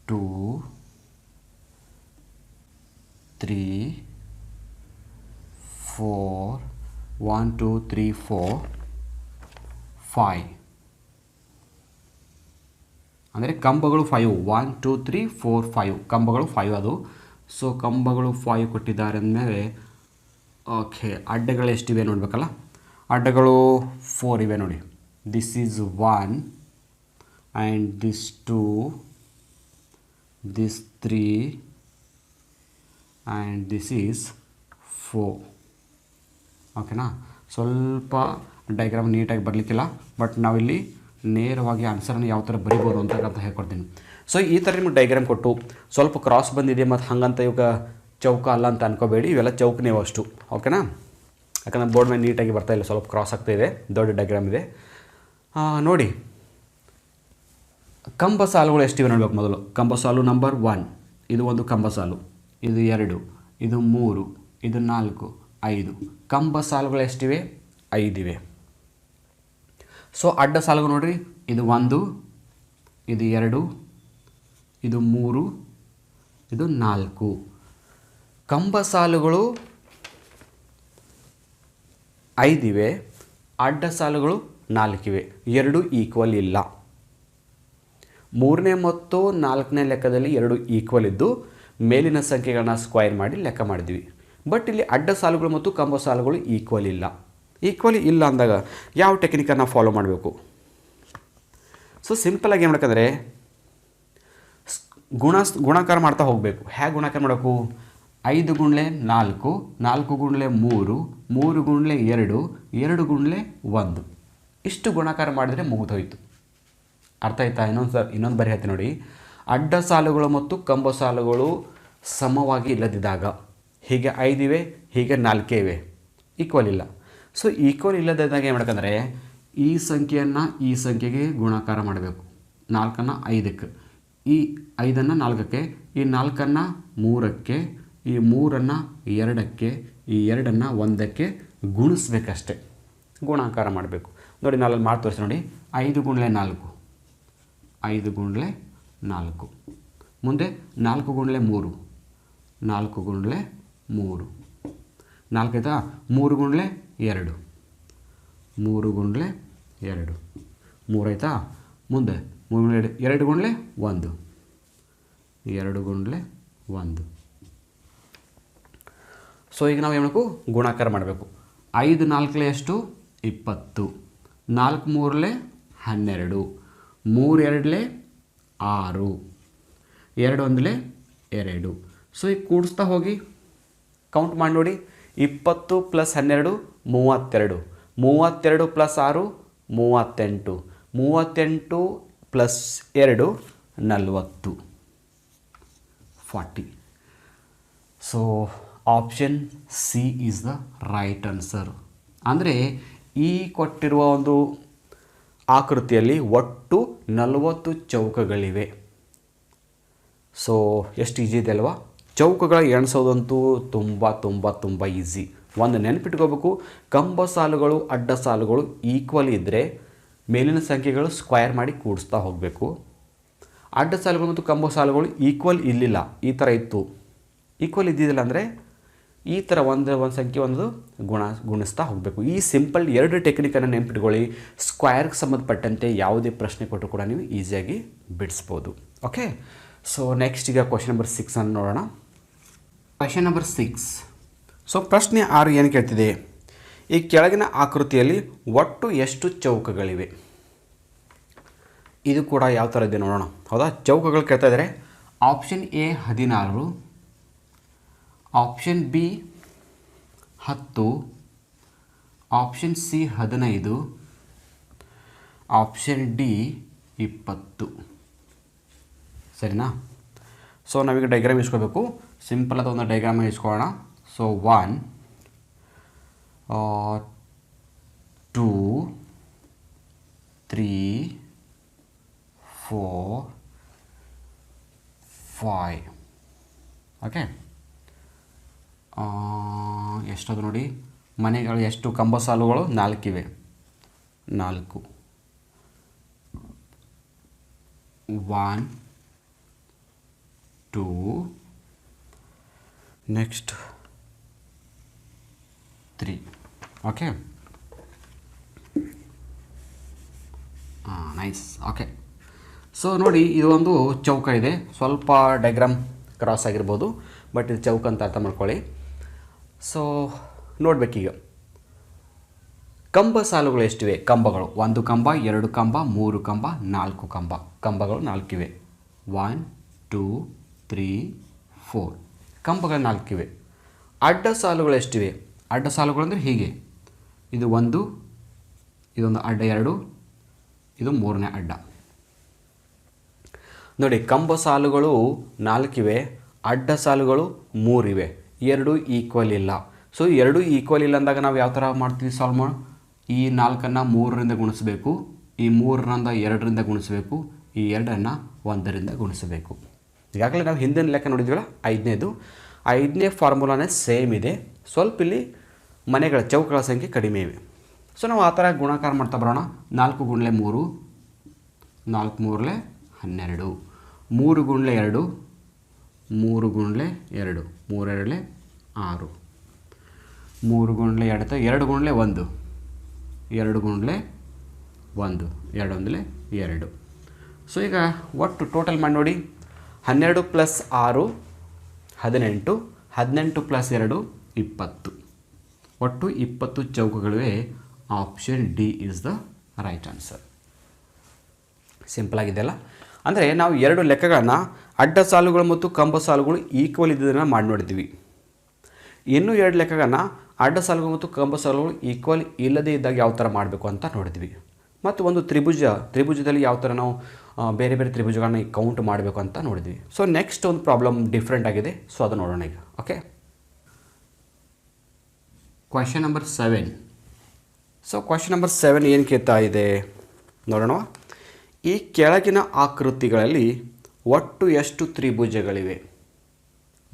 2 3 4 1 2 3 4 5 ಅಂದರೆ ಕಂಬಗಳು 5. 1 2 3 4 5 ಕಂಬಗಳು 5 ಅದು. ಸೊ ಕಂಬಗಳು 5 ಕೊಟ್ಟಿದ್ದಾರೆ ಅಂದಮೇಲೆ ಓಕೆ, ಅಡ್ಡಗಳು ಎಷ್ಟಿವೆ ನೋಡಬೇಕಲ್ಲ. ಅಡ್ಡಗಳು 4 ಇವೆ ನೋಡಿ. This is 1 and this 2, this 3 and this is 4. ಓಕೆನಾ? ಸ್ವಲ್ಪ ಡೈಗ್ರಾಮ್ ನೀಟಾಗಿ ಬರಲಿಕ್ಕಿಲ್ಲ, ಬಟ್ ನಾವಿಲ್ಲಿ ನೇರವಾಗಿ ಆನ್ಸರನ್ನು ಯಾವ ಥರ ಬರಿಬೋದು ಅಂತ ಹೇಳ್ಕೊಡ್ತೀನಿ. ಸೊ ಈ ಥರ ನಿಮ್ಗೆ ಡೈಗ್ರಾಮ್ ಕೊಟ್ಟು ಸ್ವಲ್ಪ ಕ್ರಾಸ್ ಬಂದಿದೆ ಮತ್ತು ಹಾಗಂತ ಇವಾಗ ಚೌಕ ಅಲ್ಲ ಅಂತ ಅನ್ಕೋಬೇಡಿ. ಇವೆಲ್ಲ ಚೌಕನೇ ಅಷ್ಟು. ಓಕೆನಾ? ಯಾಕಂದರೆ ಬೋರ್ಡ್ ಮೇಲೆ ನೀಟಾಗಿ ಬರ್ತಾಯಿಲ್ಲ, ಸ್ವಲ್ಪ ಕ್ರಾಸ್ ಆಗ್ತಾಯಿದೆ. ದೊಡ್ಡ ಡೈಗ್ರಾಮ್ ಇದೆ ನೋಡಿ. ಕಂಬ ಸಾಲುಗಳು ಎಷ್ಟಿವೆ ನೋಡ್ಬೇಕು ಮೊದಲು. ಕಂಬ ಸಾಲು ನಂಬರ್ 1, ಇದು ಒಂದು ಕಂಬ ಸಾಲು, ಇದು 2, ಇದು 3, ಇದು 4, 5. ಕಂಬ ಸಾಲುಗಳು ಎಷ್ಟಿವೆ? 5 ಇವೆ. ಸೊ ಅಡ್ಡ ಸಾಲುಗಳು ನೋಡಿರಿ. ಇದು 1, ಇದು 2, ಇದು 3, ಇದು 4. ಕಂಬ ಸಾಲುಗಳು 5 ಇವೆ, ಅಡ್ಡ ಸಾಲುಗಳು 4 ಇವೆ. 2 ಈಕ್ವಲ್ ಇಲ್ಲ. 3ನೇ ಮತ್ತು 4ನೇ ಲೆಕ್ಕದಲ್ಲಿ 2 ಈಕ್ವಲ್ ಇದ್ದು ಮೇಲಿನ ಸಂಖ್ಯೆಗಳನ್ನ ಸ್ಕ್ವೈರ್ ಮಾಡಿ ಲೆಕ್ಕ ಮಾಡಿದ್ವಿ. ಬಟ್ ಇಲ್ಲಿ ಅಡ್ಡ ಸಾಲುಗಳು ಮತ್ತು ಕಂಬ ಸಾಲುಗಳು ಈಕ್ವಲ್ ಇಲ್ಲ. ಈಕ್ವಲಿ ಇಲ್ಲ ಅಂದಾಗ ಯಾವ ಟೆಕ್ನಿಕನ್ನು ಫಾಲೋ ಮಾಡಬೇಕು? ಸೊ ಸಿಂಪಲಾಗಿ ಏನು ಮಾಡಬೇಕಂದ್ರೆ ಗುಣಾಕಾರ ಮಾಡ್ತಾ ಹೋಗಬೇಕು. ಹೇಗೆ ಗುಣಾಕಾರ ಮಾಡಬೇಕು? 5 ಗುಣ್ಲೆ 4, 4 ಗುಣ್ಲೆ 3, 3 ಗುಣ್ಲೆ 2, 2 ಗುಣ್ಲೆ 1. ಇಷ್ಟು ಗುಣಾಕಾರ ಮಾಡಿದರೆ ಮುಗಿದೋಯ್ತು. ಅರ್ಥ ಆಯ್ತಾ? ಇನ್ನೊಂದು ಬರಿ ಹೇಳ್ತೀನಿ ನೋಡಿ. ಅಡ್ಡ ಸಾಲುಗಳು ಮತ್ತು ಕಂಬ ಸಾಲುಗಳು ಸಮವಾಗಿ ಇಲ್ಲದಿದ್ದಾಗ, ಹೀಗೆ 5 ಇವೆ, ಹೀಗೆ 4 ಇವೆ, ಈಕ್ವಲ್ ಇಲ್ಲ. ಸೊ ಈಕ್ವಲ್ ಇಲ್ಲದಿದ್ದಾಗ ಏನು ಮಾಡಬೇಕಂದ್ರೆ ಈ ಸಂಖ್ಯೆಯನ್ನು ಈ ಸಂಖ್ಯೆಗೆ ಗುಣಾಕಾರ ಮಾಡಬೇಕು. 4ಅನ್ನು 5ಕ್ಕೆ, ಈ 5ಅನ್ನು 4ಕ್ಕೆ, ಈ 4ಅನ್ನು 3ಕ್ಕೆ, ಈ 3ಅನ್ನು 2ಕ್ಕೆ, ಈ 2ಅನ್ನು 1ಕ್ಕೆ ಗುಣಿಸ್ಬೇಕಷ್ಟೆ. ಗುಣಾಕಾರ ಮಾಡಬೇಕು ನೋಡಿ. ನಾನು ಮಾಡಿ ತೋರಿಸಿ ನೋಡಿ. 5 ಗುಣ್ಲೆ 4, 5 ಗುಣ್ಲೆ 4. ಮುಂದೆ 4 ಗುಣ್ಲೆ 3, 4 ಗುಣ್ಲೆ 3. 4 ಆಯಿತಾ? 3 ಗುಣ್ಲೆ 2, 3 ಗುಣ್ಲೆ 2, 3 ಆಯಿತಾ? ಮುಂದೆ 3 ಗುಣ್ಲೆ 2 ಗುಣ್ಲೆ 1, 2 ಗುಣ್ಲೆ 1. ಸೊ ಈಗ ನಾವು ಏನು ಮಾಡಬೇಕು? ಗುಣಾಕಾರ ಮಾಡಬೇಕು. 5 4 ಎಷ್ಟು? 20, 4 3 12, 3 2 6, 2 1 2. ಸೊ ಈಗ ಕೂಡಿಸ್ತಾ ಹೋಗಿ ಕೌಂಟ್ ಮಾಡಿ ನೋಡಿ. 20 + 12 32, 32 + 6 38, 38 + 2 40, 40. So option C is the right answer. ಅಂದರೆ ಈ ಕೊಟ್ಟಿರುವ ಒಂದು ಆಕೃತಿಯಲ್ಲಿ ಒಟ್ಟು 40 ಚೌಕಗಳಿವೆ. ಸೊ ಎಷ್ಟು ಈಜಿ ಇದೆ ಅಲ್ವಾ? ಚೌಕಗಳ ಎಣಿಸೋದಂತೂ ತುಂಬ ಈಸಿ. ಒಂದು ನೆನಪಿಟ್ಕೋಬೇಕು, ಕಂಬ ಸಾಲುಗಳು ಅಡ್ಡ ಸಾಲುಗಳು ಈಕ್ವಲ್ ಇದ್ದರೆ ಮೇಲಿನ ಸಂಖ್ಯೆಗಳು ಸ್ಕ್ವೈರ್ ಮಾಡಿ ಕೂಡಿಸ್ತಾ ಹೋಗಬೇಕು. ಅಡ್ಡ ಸಾಲುಗಳು ಮತ್ತು ಕಂಬ ಸಾಲುಗಳು ಈಕ್ವಲ್ ಇರಲಿಲ್ಲ, ಈ ಥರ ಇತ್ತು. ಈಕ್ವಲ್ ಇದ್ದಿದ್ದಿಲ್ಲ ಅಂದರೆ ಈ ಥರ ಒಂದು ಸಂಖ್ಯೆ ಒಂದು ಗುಣಿಸ್ತಾ ಹೋಗಬೇಕು. ಈ ಸಿಂಪಲ್ 2 ಟೆಕ್ನಿಕನ್ನು ನೆನಪಿಟ್ಕೊಳ್ಳಿ. ಸ್ಕ್ವೈರ್ಗೆ ಸಂಬಂಧಪಟ್ಟಂತೆ ಯಾವುದೇ ಪ್ರಶ್ನೆ ಕೊಟ್ಟರು ಕೂಡ ನೀವು ಈಸಿಯಾಗಿ ಬಿಡಿಸ್ಬೋದು. ಓಕೆ, ಸೊ ನೆಕ್ಸ್ಟ್ ಈಗ ಕ್ವಶನ್ ನಂಬರ್ 6 ಅನ್ನು ನೋಡೋಣ. Question number 6. ಸೊ ಪ್ರಶ್ನೆ 6 ಏನು ಕೇಳ್ತಿದೆ? ಈ ಕೆಳಗಿನ ಆಕೃತಿಯಲ್ಲಿ ಒಟ್ಟು ಎಷ್ಟು ಚೌಕಗಳಿವೆ? ಇದು ಕೂಡ ಯಾವ ಥರ ಇದೆ ನೋಡೋಣ. ಹೌದಾ, ಚೌಕಗಳು ಕೇಳ್ತಾ ಇದ್ದಾರೆ. Option A 16, option B 10, option C 15, option D 20. ಸರಿನಾ? ಸೊ ನಾವೀಗ ಡೈಗ್ರಾಮ್ ಇಸ್ಕೋಬೇಕು. ಸಿಂಪಲ್ ಆದ ಒಂದು ಡೈಗ್ರಾಮ್ ಇಸ್ಕೊಳ್ಳೋಣ. ಸೊ 1 2 3 4 5. ಓಕೆ, ಎಷ್ಟದು ನೋಡಿ, ಮನೆಗಳು ಎಷ್ಟು ಕಂಬ ಸಾಲುಗಳು 4 ಇವೆ. 4 1 2 next 3. Okay, nice. Okay, so ನೋಡಿ, ಇದು ಒಂದು ಚೌಕ ಇದೆ. ಸ್ವಲ್ಪ ಡೈಗ್ರಾಮ್ ಕ್ರಾಸ್ ಆಗಿರ್ಬೋದು, ಬಟ್ ಇದು ಚೌಕ ಅಂತ ಅರ್ಥ ಮಾಡ್ಕೊಳ್ಳಿ. ಸೊ ನೋಡಬೇಕೀಗ ಕಂಬ ಸಾಲುಗಳು ಎಷ್ಟಿವೆ? ಕಂಬಗಳು 1 ಕಂಬ, 2 ಕಂಬ, 3 ಕಂಬ, 4 ಕಂಬ. ಕಂಬಗಳು 4 ಇವೆ. 1 2 3 4 ಕಂಬಗಳು 4 ಇವೆ. ಅಡ್ಡ ಸಾಲುಗಳು ಎಷ್ಟಿವೆ? ಅಡ್ಡ ಸಾಲುಗಳು ಅಂದರೆ ಹೀಗೆ, ಇದು 1, ಇದೊಂದು ಅಡ್ಡ 2, ಇದು 3ನೇ ಅಡ್ಡ. ನೋಡಿ, ಕಂಬ ಸಾಲುಗಳು 4 ಇವೆ, ಅಡ್ಡ ಸಾಲುಗಳು 3 ಇವೆ. 2 ಈಕ್ವಲ್ ಇಲ್ಲ. ಸೊ 2 ಈಕ್ವಲ್ ಇಲ್ಲ ಅಂದಾಗ ನಾವು ಯಾವ ಥರ ಮಾಡ್ತೀವಿ ಸಾಲ್ವ್ ಮಾಡಿ? ಈ 4ಅನ್ನು 3ರಿಂದ ಗುಣಿಸಬೇಕು, ಈ 3ರಿಂದ 2ರಿಂದ ಗುಣಿಸಬೇಕು, ಈ 2ಅನ್ನು 1ರಿಂದ ಗುಣಿಸಬೇಕು. ಈಗಾಗಲೇ ನಾವು ಹಿಂದಿನ ಲೆಕ್ಕ ನೋಡಿದ್ವಲ್ಲ, 5ನೇ ಫಾರ್ಮುಲಾನೇ ಸೇಮ್ ಇದೆ. ಸ್ವಲ್ಪ ಇಲ್ಲಿ ಮನೆಗಳ ಚೌಕಗಳ ಸಂಖ್ಯೆ ಕಡಿಮೆ ಇವೆ. ಸೊ ನಾವು ಆ ಥರ ಗುಣಾಕಾರ ಮಾಡ್ತಾ ಬರೋಣ. 4 ಗುಣಲೆ 3, 4 ಮೂರಲೆ 12, 3 ಗುಣಲೆ 2, 3 ಗುಣಲೆ 2, 3 ಎರಡಲೆ 6, 3 ಗುಣಲೆ 2, 2 ಗುಣಲೆ 1, 2 ಗುಣಲೆ 1, 2 ಒಂದಲೆ 2. ಸೊ ಈಗ ಒಟ್ಟು ಟೋಟಲ್ ಮಾಡಿ ನೋಡಿ. 12 + 6 18, 18 + 2 20. ಒಟ್ಟು 20 ಚೌಕಗಳಿವೆ. Option D is the right answer. Simple ಆಗಿದೆಯಲ್ಲ? ಅಂದರೆ ನಾವು 2 ಲೆಕ್ಕಗಳನ್ನು ಅಡ್ಡ ಸಾಲುಗಳು ಮತ್ತು ಕಂಬ ಸಾಲುಗಳು ಈಕ್ವಲ್ ಇದ್ದದನ್ನು ಮಾಡಿ ನೋಡಿದ್ದೀವಿ. ಇನ್ನೂ 2 ಲೆಕ್ಕಗಳನ್ನು ಅಡ್ಡ ಸಾಲುಗಳು ಮತ್ತು ಕಂಬ ಸಾಲುಗಳು ಈಕ್ವಲ್ ಇಲ್ಲದೇ ಇದ್ದಾಗ ಯಾವ ಥರ ಮಾಡಬೇಕು ಅಂತ ನೋಡಿದ್ವಿ. ಮತ್ತು ಒಂದು ತ್ರಿಭುಜದಲ್ಲಿ ಯಾವ ಥರ ನಾವು ಬೇರೆ ಬೇರೆ ತ್ರಿಭುಜಗಳನ್ನ ಕೌಂಟ್ ಮಾಡಬೇಕು ಅಂತ ನೋಡಿದ್ವಿ. ಸೊ ನೆಕ್ಸ್ಟ್ ಒಂದು ಪ್ರಾಬ್ಲಮ್ ಡಿಫ್ರೆಂಟ್ ಆಗಿದೆ. ಸೊ ಅದು ನೋಡೋಣ ಈಗ. Okay, question number 7. So question number 7 ಏನು ಕೇಳ್ತಾ ಇದೆ ನೋಡೋಣ. ಈ ಕೆಳಗಿನ ಆಕೃತಿಗಳಲ್ಲಿ ಒಟ್ಟು ಎಷ್ಟು ತ್ರಿಭುಜಗಳಿವೆ?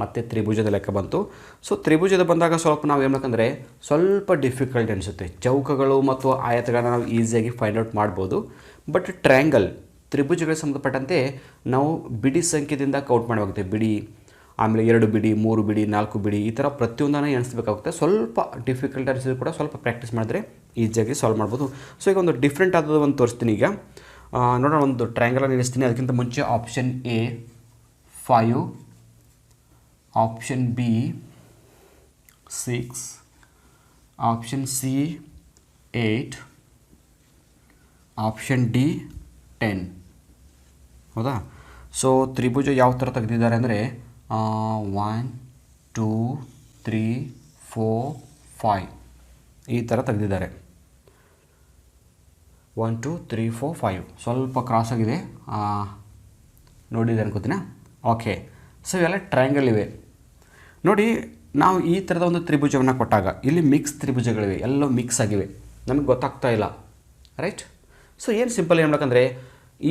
ಮತ್ತೆ ತ್ರಿಭುಜದ ಲೆಕ್ಕ ಬಂತು. ಸೊ ತ್ರಿಭುಜದ ಬಂದಾಗ ಸ್ವಲ್ಪ ನಾವು ಏನು ಬೇಕಂದರೆ ಸ್ವಲ್ಪ ಡಿಫಿಕಲ್ಟ್ ಅನಿಸುತ್ತೆ. ಚೌಕಗಳು ಮತ್ತು ಆಯತಗಳನ್ನ ನಾವು ಈಸಿಯಾಗಿ ಫೈಂಡ್ ಔಟ್ ಮಾಡ್ಬೋದು. ಬಟ್ ಟ್ರ್ಯಾಂಗಲ್, ತ್ರಿಭುಜಗಳಿಗೆ ಸಂಬಂಧಪಟ್ಟಂತೆ ನಾವು ಬಿಡಿ ಸಂಖ್ಯೆಯಿಂದ ಕೌಂಟ್ ಮಾಡಬೇಕಾಗುತ್ತೆ. ಬಿಡಿ, ಆಮೇಲೆ 2 ಬಿಡಿ, 3 ಬಿಡಿ, 4 ಬಿಡಿ, ಈ ಥರ ಪ್ರತಿಯೊಂದನ್ನು ಎಣಿಸ್ಬೇಕಾಗುತ್ತೆ. ಸ್ವಲ್ಪ ಡಿಫಿಕಲ್ಟ್ ಅನಿಸಿದ್ರು ಕೂಡ ಸ್ವಲ್ಪ ಪ್ರಾಕ್ಟೀಸ್ ಮಾಡಿದ್ರೆ ಈಸಿಯಾಗಿ ಸಾಲ್ವ್ ಮಾಡ್ಬೋದು. ಸೊ ಈಗ ಒಂದು ಡಿಫ್ರೆಂಟ್ ಆದ ಒಂದು ತೋರಿಸ್ತೀನಿ. ಈಗ ನೋಡೋಣ, ಒಂದು ಟ್ರಯಾಂಗಲನ್ನು ಎಣಿಸ್ತೀನಿ. ಅದಕ್ಕಿಂತ ಮುಂಚೆ option A 5, option B 6, option C 8, option D 10. ಹೌದಾ? ಸೊ ತ್ರಿಭುಜ ಯಾವ ಥರ ತೆಗೆದಿದ್ದಾರೆ ಅಂದರೆ 1 2 3 4 5 ಈ ಥರ ತೆಗೆದಿದ್ದಾರೆ. 1 2 3 4 5 ಸ್ವಲ್ಪ ಕ್ರಾಸ್ ಆಗಿದೆ, ನೋಡಿದೆ ಅನ್ಕೋತೀನ. ಓಕೆ, ಸೊ ಇವೆಲ್ಲ ಟ್ರಯಾಂಗಲ್ ಇವೆ ನೋಡಿ. ನಾವು ಈ ಥರದ ಒಂದು ತ್ರಿಭುಜವನ್ನು ಕೊಟ್ಟಾಗ ಇಲ್ಲಿ ಮಿಕ್ಸ್ ತ್ರಿಭುಜಗಳಿವೆ, ಎಲ್ಲೋ ಮಿಕ್ಸ್ ಆಗಿವೆ, ನಮಗೆ ಗೊತ್ತಾಗ್ತಾ ಇಲ್ಲ, ರೈಟ್? ಸೊ ಏನು ಸಿಂಪಲ್ ಏನು ಮಾಡಬೇಕಂದ್ರೆ,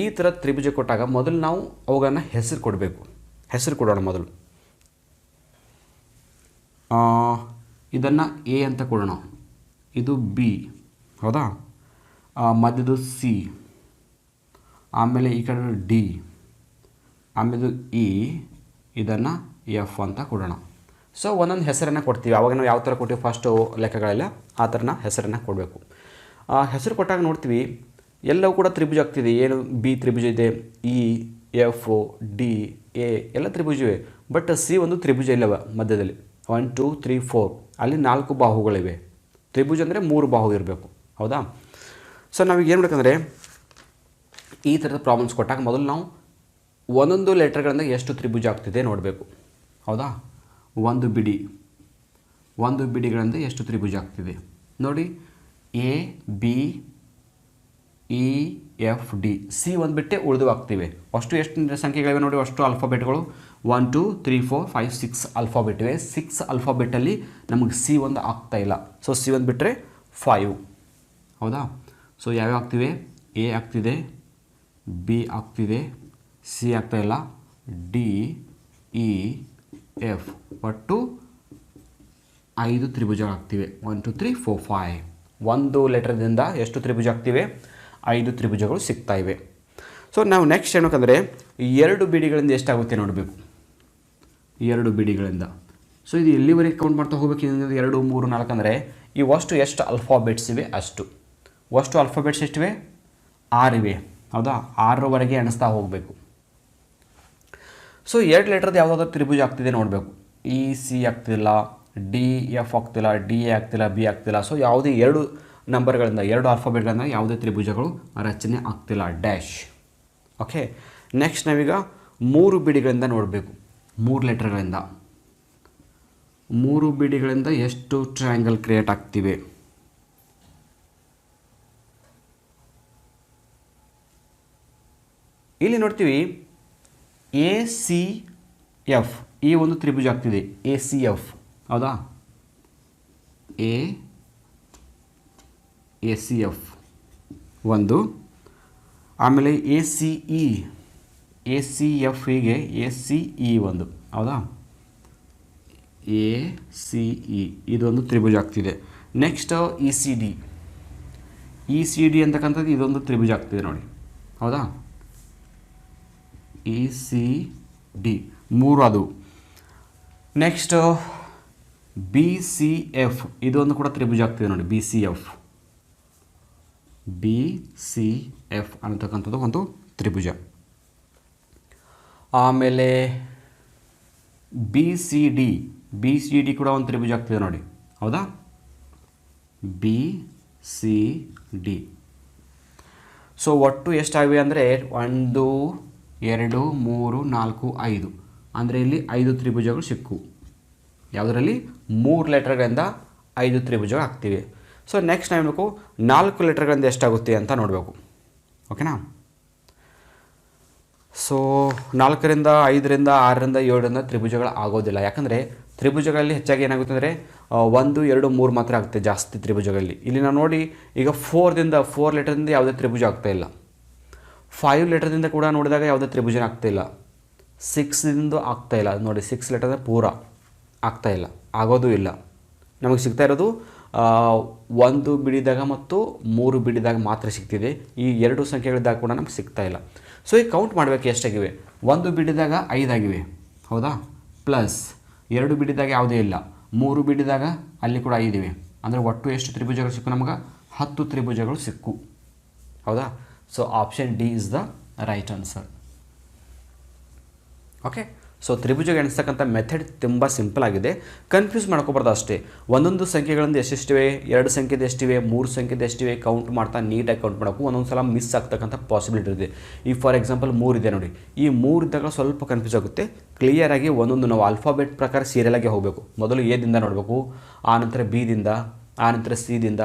ಈ ಥರ ತ್ರಿಭುಜ ಕೊಟ್ಟಾಗ ಮೊದಲು ನಾವು ಅವುಗಳನ್ನು ಹೆಸರು ಕೊಡಬೇಕು. ಹೆಸರು ಕೊಡೋಣ ಮೊದಲು. ಇದನ್ನು ಎ ಅಂತ ಕೊಡೋಣ, ಇದು ಬಿ, ಹೌದಾ? ಮಧ್ಯದು ಸಿ, ಆಮೇಲೆ ಈ ಕಡೆ ಡಿ, ಆಮೇಲೆ ಇ, ಇದನ್ನು ಎಫ್ ಅಂತ ಕೊಡೋಣ. ಸೊ ಒಂದೊಂದು ಹೆಸರನ್ನು ಕೊಡ್ತೀವಿ. ಆವಾಗ ನಾವು ಯಾವ ಥರ ಕೊಡ್ತೀವಿ ಫಸ್ಟು ಲೆಕ್ಕಗಳೆಲ್ಲ ಆ ಥರನ ಹೆಸರನ್ನು ಕೊಡಬೇಕು. ಹೆಸರು ಕೊಟ್ಟಾಗ ನೋಡ್ತೀವಿ ಎಲ್ಲವೂ ಕೂಡ ತ್ರಿಭುಜ ಆಗ್ತಿದೆ. ಏನು ಬಿ ತ್ರಿಭುಜ ಇದೆ, ಇ ಎಫ್ ಡಿ ಎ ಎಲ್ಲ ತ್ರಿಭುಜ ಇವೆ. ಬಟ್ ಸಿ ಒಂದು ತ್ರಿಭುಜ ಇಲ್ಲವ ಮಧ್ಯದಲ್ಲಿ. 1 2 3 4 ಅಲ್ಲಿ 4 ಬಾಹುಗಳಿವೆ. ತ್ರಿಭುಜ ಅಂದರೆ 3 ಬಾಹು ಇರಬೇಕು. ಹೌದಾ? ಸೊ ನಾವೀಗ ಏನು ಮಾಡಬೇಕಂದ್ರೆ ಈ ಥರದ ಪ್ರಾಬ್ಲಮ್ಸ್ ಕೊಟ್ಟಾಗ ಮೊದಲು ನಾವು ಒಂದೊಂದು ಲೆಟರ್ಗಳಿಂದ ಎಷ್ಟು ತ್ರಿಭುಜ ಆಗ್ತಿದೆ ನೋಡಬೇಕು. ಹೌದಾ? ಒಂದು ಬಿಡಿಗಳಿಂದ ಎಷ್ಟು ತ್ರಿಭುಜ ಆಗ್ತಿದೆ ನೋಡಿ. A B E F D C ಒಂದು ಬಿಟ್ಟೆ ಉಳಿದು ಆಗ್ತಿವೆ. ಅಷ್ಟು ಎಷ್ಟು ಸಂಖ್ಯೆಗಳಿವೆ ನೋಡಿ, ಅಷ್ಟು ಆಲ್ಫಾಬೆಟ್ಗಳು 1 2 3 4 5 6 ಆಲ್ಫಾಬೆಟ್ ಇವೆ. 6 ಆಲ್ಫಾಬೆಟಲ್ಲಿ ನಮಗೆ ಸಿ ಒಂದು ಆಗ್ತಾಯಿಲ್ಲ. ಸೊ ಸಿ ಒಂದು ಬಿಟ್ಟರೆ 5. ಹೌದಾ? ಸೊ ಯಾವ್ಯಾವ ಆಗ್ತಿವೆ? ಎ ಆಗ್ತಿದೆ, ಬಿ ಆಗ್ತಿದೆ, ಸಿ ಆಗ್ತಾಯಿಲ್ಲ, ಡಿ ಇ ಎಫ್ ಒಟ್ಟು 5 ತ್ರಿಭುಜಗಳಾಗ್ತಿವೆ. 1 2 3 4 5. ಒಂದು ಲೆಟರ್ದಿಂದ ಎಷ್ಟು ತ್ರಿಭುಜ ಆಗ್ತಿವೆ? 5 ತ್ರಿಭುಜಗಳು ಸಿಗ್ತಾ ಇವೆ. ಸೊ ನಾವು ನೆಕ್ಸ್ಟ್ ಏನಕ್ಕಂದರೆ 2 ಬಿಡಿಗಳಿಂದ ಎಷ್ಟಾಗುತ್ತೆ ನೋಡಬೇಕು. 2 ಬಿಡಿಗಳಿಂದ. ಸೊ ಇದು ಎಲ್ಲಿವರೆಗೆ ಕೌಂಟ್ ಮಾಡ್ತಾ ಹೋಗ್ಬೇಕು? 2 3 4 ಅಂದರೆ ಈ ಎಷ್ಟು ಆಲ್ಫಾಬೆಟ್ಸ್ ಇವೆ ಅಷ್ಟು. ಆಲ್ಫಾಬೆಟ್ಸ್ ಎಷ್ಟಿವೆ? 6 ಇವೆ. ಹೌದಾ? 6ರವರೆಗೆ ಎಣಿಸ್ತಾ ಹೋಗಬೇಕು. ಸೊ 2 ಲೆಟರ್ದು ಯಾವುದಾದ್ರೂ ತ್ರಿಭುಜ ಆಗ್ತಿದೆ ನೋಡಬೇಕು. ಇ ಸಿ ಆಗ್ತಿಲ್ಲ, ಡಿ ಎಫ್ ಆಗ್ತಿಲ್ಲ, ಡಿ ಎ ಆಗ್ತಿಲ್ಲ, ಬಿ ಆಗ್ತಿಲ್ಲ. ಸೊ ಯಾವುದೇ 2 ನಂಬರ್ಗಳಿಂದ 2 ಆಲ್ಫಾಬೆಟ್ಗಳಿಂದ ಯಾವುದೇ ತ್ರಿಭುಜಗಳು ರಚನೆ ಆಗ್ತಿಲ್ಲ. ಡ್ಯಾಶ್. ಓಕೆ. ನೆಕ್ಸ್ಟ್ ನಾವೀಗ 3 ಬಿಡಿಗಳಿಂದ ನೋಡಬೇಕು. 3 ಲೆಟರ್ಗಳಿಂದ 3 ಬಿಡಿಗಳಿಂದ ಎಷ್ಟು ಟ್ರಯಾಂಗಲ್ ಕ್ರಿಯೇಟ್ ಆಗ್ತಿವೆ? ಇಲ್ಲಿ ನೋಡ್ತೀವಿ ಎ ಸಿ ಎಫ್ ಈ ಒಂದು ತ್ರಿಭುಜ ಆಗ್ತಿದೆ. A C F. ಹೌದಾ? ಎ ಸಿ ಎಫ್ ಒಂದು. ಆಮೇಲೆ ಎ ಸಿ ಎಫ್ ಹೀಗೆ ಎ ಸಿ ಇ ಒಂದು. ಹೌದಾ? ಎ ಸಿ ಇ ಇದೊಂದು ತ್ರಿಭುಜ ಆಗ್ತಿದೆ. ನೆಕ್ಸ್ಟ್ ಇ ಸಿ ಡಿ ಅಂತಕ್ಕಂಥದ್ದು ಇದೊಂದು ತ್ರಿಭುಜ ಆಗ್ತಿದೆ ನೋಡಿ. ಹೌದಾ? ಇ ಸಿ ಡಿ 3 ಅದು. ನೆಕ್ಸ್ಟ್ ಬಿ ಸಿ ಎಫ್ ಇದೊಂದು ಕೂಡ ತ್ರಿಭುಜ ಆಗ್ತಿದೆ ನೋಡಿ. ಬಿ ಸಿ ಎಫ್ ಅನ್ನತಕ್ಕಂಥದ್ದು ಒಂದು ತ್ರಿಭುಜ. ಆಮೇಲೆ ಬಿ ಸಿ ಡಿ ಕೂಡ ಒಂದು ತ್ರಿಭುಜ ಆಗ್ತಿದೆ ನೋಡಿ. ಹೌದಾ? B C D. ಸೊ ಒಟ್ಟು ಎಷ್ಟಾಗಿವೆ ಅಂದರೆ 1 2 3 4 5 ಅಂದರೆ ಇಲ್ಲಿ 5 ತ್ರಿಭುಜಗಳು ಸಿಕ್ಕು. ಯಾವುದರಲ್ಲಿ? 3 ಲೆಟರ್ಗಳಿಂದ 5 ತ್ರಿಭುಜಗಳು ಆಗ್ತಿವೆ. ಸೊ ನೆಕ್ಸ್ಟ್ ನಾವು ಬೇಕು 4 ಲೆಟರ್ಗಳಿಂದ ಎಷ್ಟಾಗುತ್ತೆ ಅಂತ ನೋಡಬೇಕು. ಓಕೆನಾ? ಸೊ 4ರಿಂದ 5ರಿಂದ 6ರಿಂದ 7ರಿಂದ ತ್ರಿಭುಜಗಳು ಆಗೋದಿಲ್ಲ. ಯಾಕಂದರೆ ತ್ರಿಭುಜಗಳಲ್ಲಿ ಹೆಚ್ಚಾಗಿ ಏನಾಗುತ್ತೆ ಅಂದರೆ 1 2 3 ಮಾತ್ರ ಆಗುತ್ತೆ ಜಾಸ್ತಿ ತ್ರಿಭುಜಗಳಲ್ಲಿ. ಇಲ್ಲಿ ನಾವು ನೋಡಿ ಈಗ 4 ಲೆಟರ್ದಿಂದ ಯಾವುದೇ ತ್ರಿಭುಜ ಆಗ್ತಾಯಿಲ್ಲ. 5 ಲೆಟರ್ದಿಂದ ಕೂಡ ನೋಡಿದಾಗ ಯಾವುದೇ ತ್ರಿಭುಜ ಆಗ್ತಾಯಿಲ್ಲ. 6ದಿಂದ ಆಗ್ತಾಯಿಲ್ಲ ನೋಡಿ. 6 ಲೆಟರ್ ಪೂರ ಆಗ್ತಾಯಿಲ್ಲ, ಆಗೋದು ಇಲ್ಲ. ನಮಗೆ ಸಿಗ್ತಾ ಇರೋದು 1 ಬಿಡಿದಾಗ ಮತ್ತು 3 ಬಿಡಿದಾಗ ಮಾತ್ರ ಸಿಗ್ತಿದೆ. ಈ 2 ಸಂಖ್ಯೆಗಳಿದ್ದಾಗ ಕೂಡ ನಮಗೆ ಸಿಗ್ತಾ ಇಲ್ಲ. ಸೊ ಈಗ ಕೌಂಟ್ ಮಾಡಬೇಕು ಎಷ್ಟಾಗಿವೆ. 1 ಬಿಡಿದಾಗ 5 ಆಗಿವೆ. ಹೌದಾ? ಪ್ಲಸ್ 2 ಬಿಡಿದಾಗ ಯಾವುದೇ ಇಲ್ಲ. 3 ಬಿಡಿದಾಗ ಅಲ್ಲಿ ಕೂಡ 5 ಇವೆ. ಅಂದರೆ ಒಟ್ಟು ಎಷ್ಟು ತ್ರಿಭುಜಗಳು ಸಿಕ್ಕು ನಮಗೆ? 10 ತ್ರಿಭುಜಗಳು ಸಿಕ್ಕು. ಹೌದಾ? So option D is the right answer. Okay. So ತ್ರಿಭುಜ ಎಣಿಸ್ತಕ್ಕಂಥ ಮೆಥಡ್ ತುಂಬ ಸಿಂಪಲ್ ಆಗಿದೆ. ಕನ್ಫ್ಯೂಸ್ ಮಾಡ್ಕೊಬಾರ್ದು ಅಷ್ಟೇ. ಒಂದೊಂದು ಸಂಖ್ಯೆಗಳಿಂದ ಎಷ್ಟಿವೆ, 2 ಸಂಖ್ಯೆದು ಎಷ್ಟಿವೆ, 3 ಸಂಖ್ಯೆದು ಎಷ್ಟಿವೆ ಕೌಂಟ್ ಮಾಡ್ತಾ ನೀಟಾಗಿ ಕೌಂಟ್ ಮಾಡೋಕ್ಕೂ ಒಂದೊಂದು ಸಲ ಮಿಸ್ ಆಗ್ತಕ್ಕಂಥ ಪಾಸಿಬಿಲಿಟಿ ಇದೆ. ಈ ಫಾರ್ ಎಕ್ಸಾಂಪಲ್ 3 ಇದೆ ನೋಡಿ. ಈ 3 ಇದ್ದಾಗ ಸ್ವಲ್ಪ ಕನ್ಫ್ಯೂಸ್ ಆಗುತ್ತೆ. ಕ್ಲಿಯರಾಗಿ ಒಂದೊಂದು ನಾವು ಆಲ್ಫಾಬೆಟ್ ಪ್ರಕಾರ ಸೀರಿಯಲಾಗಿ ಹೋಗಬೇಕು. ಮೊದಲು ಎ ದಿಂದ ನೋಡಬೇಕು, ಆನಂತರ ಬಿ ದಿಂದ, ಆನಂತರ ಸಿ ದಿಂದ,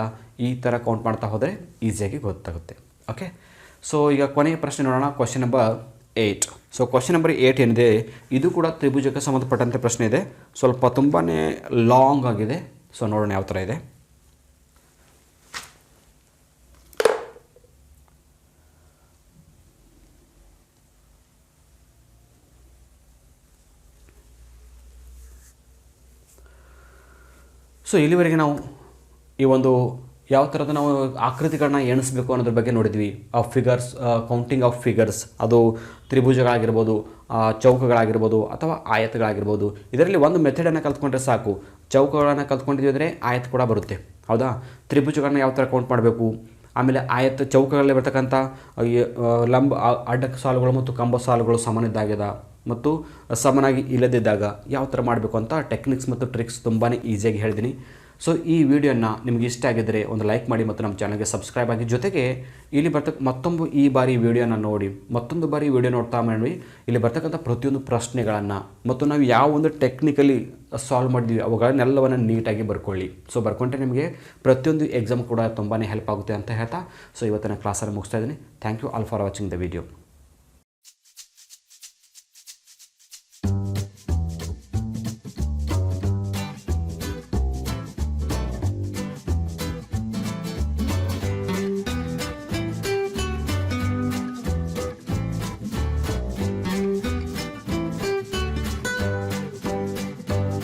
ಈ ಥರ ಕೌಂಟ್ ಮಾಡ್ತಾ ಹೋದರೆ ಈಸಿಯಾಗಿ ಗೊತ್ತಾಗುತ್ತೆ. ಓಕೆ. ಸೊ ಈಗ ಕೊನೆಯ ಪ್ರಶ್ನೆ ನೋಡೋಣ. Question number 8. So question number 8 ಏನಿದೆ ಇದು ಕೂಡ ತ್ರಿಭುಜಕ್ಕೆ ಸಂಬಂಧಪಟ್ಟಂತೆ ಪ್ರಶ್ನೆ ಇದೆ. ಸ್ವಲ್ಪ ತುಂಬಾ ಲಾಂಗ್ ಆಗಿದೆ. ಸೊ ನೋಡೋಣ ಯಾವ ಥರ ಇದೆ. ಸೊ ಇಲ್ಲಿವರೆಗೆ ನಾವು ಈ ಒಂದು ಯಾವ ಥರದ ನಾವು ಆಕೃತಿಗಳನ್ನ ಎಣಿಸ್ಬೇಕು ಅನ್ನೋದ್ರ ಬಗ್ಗೆ ನೋಡಿದ್ವಿ. ಫಿಗರ್ಸ್, ಕೌಂಟಿಂಗ್ ಆಫ್ ಫಿಗರ್ಸ್, ಅದು ತ್ರಿಭುಜಗಳಾಗಿರ್ಬೋದು, ಚೌಕಗಳಾಗಿರ್ಬೋದು ಅಥವಾ ಆಯತಗಳಾಗಿರ್ಬೋದು. ಇದರಲ್ಲಿ ಒಂದು ಮೆಥಡನ್ನು ಕಲ್ತ್ಕೊಂಡ್ರೆ ಸಾಕು. ಚೌಕಗಳನ್ನು ಕಲ್ತ್ಕೊಂಡಿದ್ವಿ ಅಂದರೆ ಆಯತ ಕೂಡ ಬರುತ್ತೆ. ಹೌದಾ? ತ್ರಿಭುಜಗಳನ್ನ ಯಾವ ಥರ ಕೌಂಟ್ ಮಾಡಬೇಕು, ಆಮೇಲೆ ಚೌಕಗಳಲ್ಲಿ ಬರ್ತಕ್ಕಂಥ ಲಂಬ ಅಡ್ಡ ಸಾಲುಗಳು ಮತ್ತು ಕಂಬ ಸಾಲುಗಳು ಸಮನಿದ್ದಾಗ ಮತ್ತು ಸಮನಾಗಿ ಇಲ್ಲದಿದ್ದಾಗ ಯಾವ ಥರ ಮಾಡಬೇಕು ಅಂತ ಟೆಕ್ನಿಕ್ಸ್ ಮತ್ತು ಟ್ರಿಕ್ಸ್ ತುಂಬಾ ಈಸಿಯಾಗಿ ಹೇಳಿದ್ದೀನಿ. ಸೊ ಈ ವಿಡಿಯೋನ ನಿಮಗೆ ಇಷ್ಟ ಆಗಿದ್ದರೆ ಒಂದು ಲೈಕ್ ಮಾಡಿ ಮತ್ತು ನಮ್ಮ ಚಾನಲ್ಗೆ ಸಬ್ಸ್ಕ್ರೈಬ್ ಆಗಿ, ಜೊತೆಗೆ ಇಲ್ಲಿ ಮತ್ತೊಂದು ಈ ಬಾರಿ ವಿಡಿಯೋನ ನೋಡಿ ಮತ್ತೊಂದು ಬಾರಿ ವಿಡಿಯೋ ನೋಡ್ತಾ ಮಾಡಿ ಇಲ್ಲಿ ಬರ್ತಕ್ಕಂಥ ಪ್ರತಿಯೊಂದು ಪ್ರಶ್ನೆಗಳನ್ನು ಮತ್ತು ನಾವು ಯಾವ ಒಂದು ಟೆಕ್ನಿಕಲಿ ಸಾಲ್ವ್ ಮಾಡಿದ್ವಿ ಅವುಗಳನ್ನೆಲ್ಲವನ್ನು ನೀಟಾಗಿ ಬರ್ಕೊಳ್ಳಿ. ಸೊ ಬರ್ಕೊಂಡ್ರೆ ನಿಮಗೆ ಪ್ರತಿಯೊಂದು ಎಕ್ಸಾಮ್ ಕೂಡ ತುಂಬಾ ಹೆಲ್ಪ್ ಆಗುತ್ತೆ ಅಂತ ಹೇಳ್ತಾ ಸೊ ಇವತ್ತಿನ ಕ್ಲಾಸನ್ನು ಮುಗಿಸ್ತಾ ಇದ್ದೀನಿ. Thank you all for watching the video.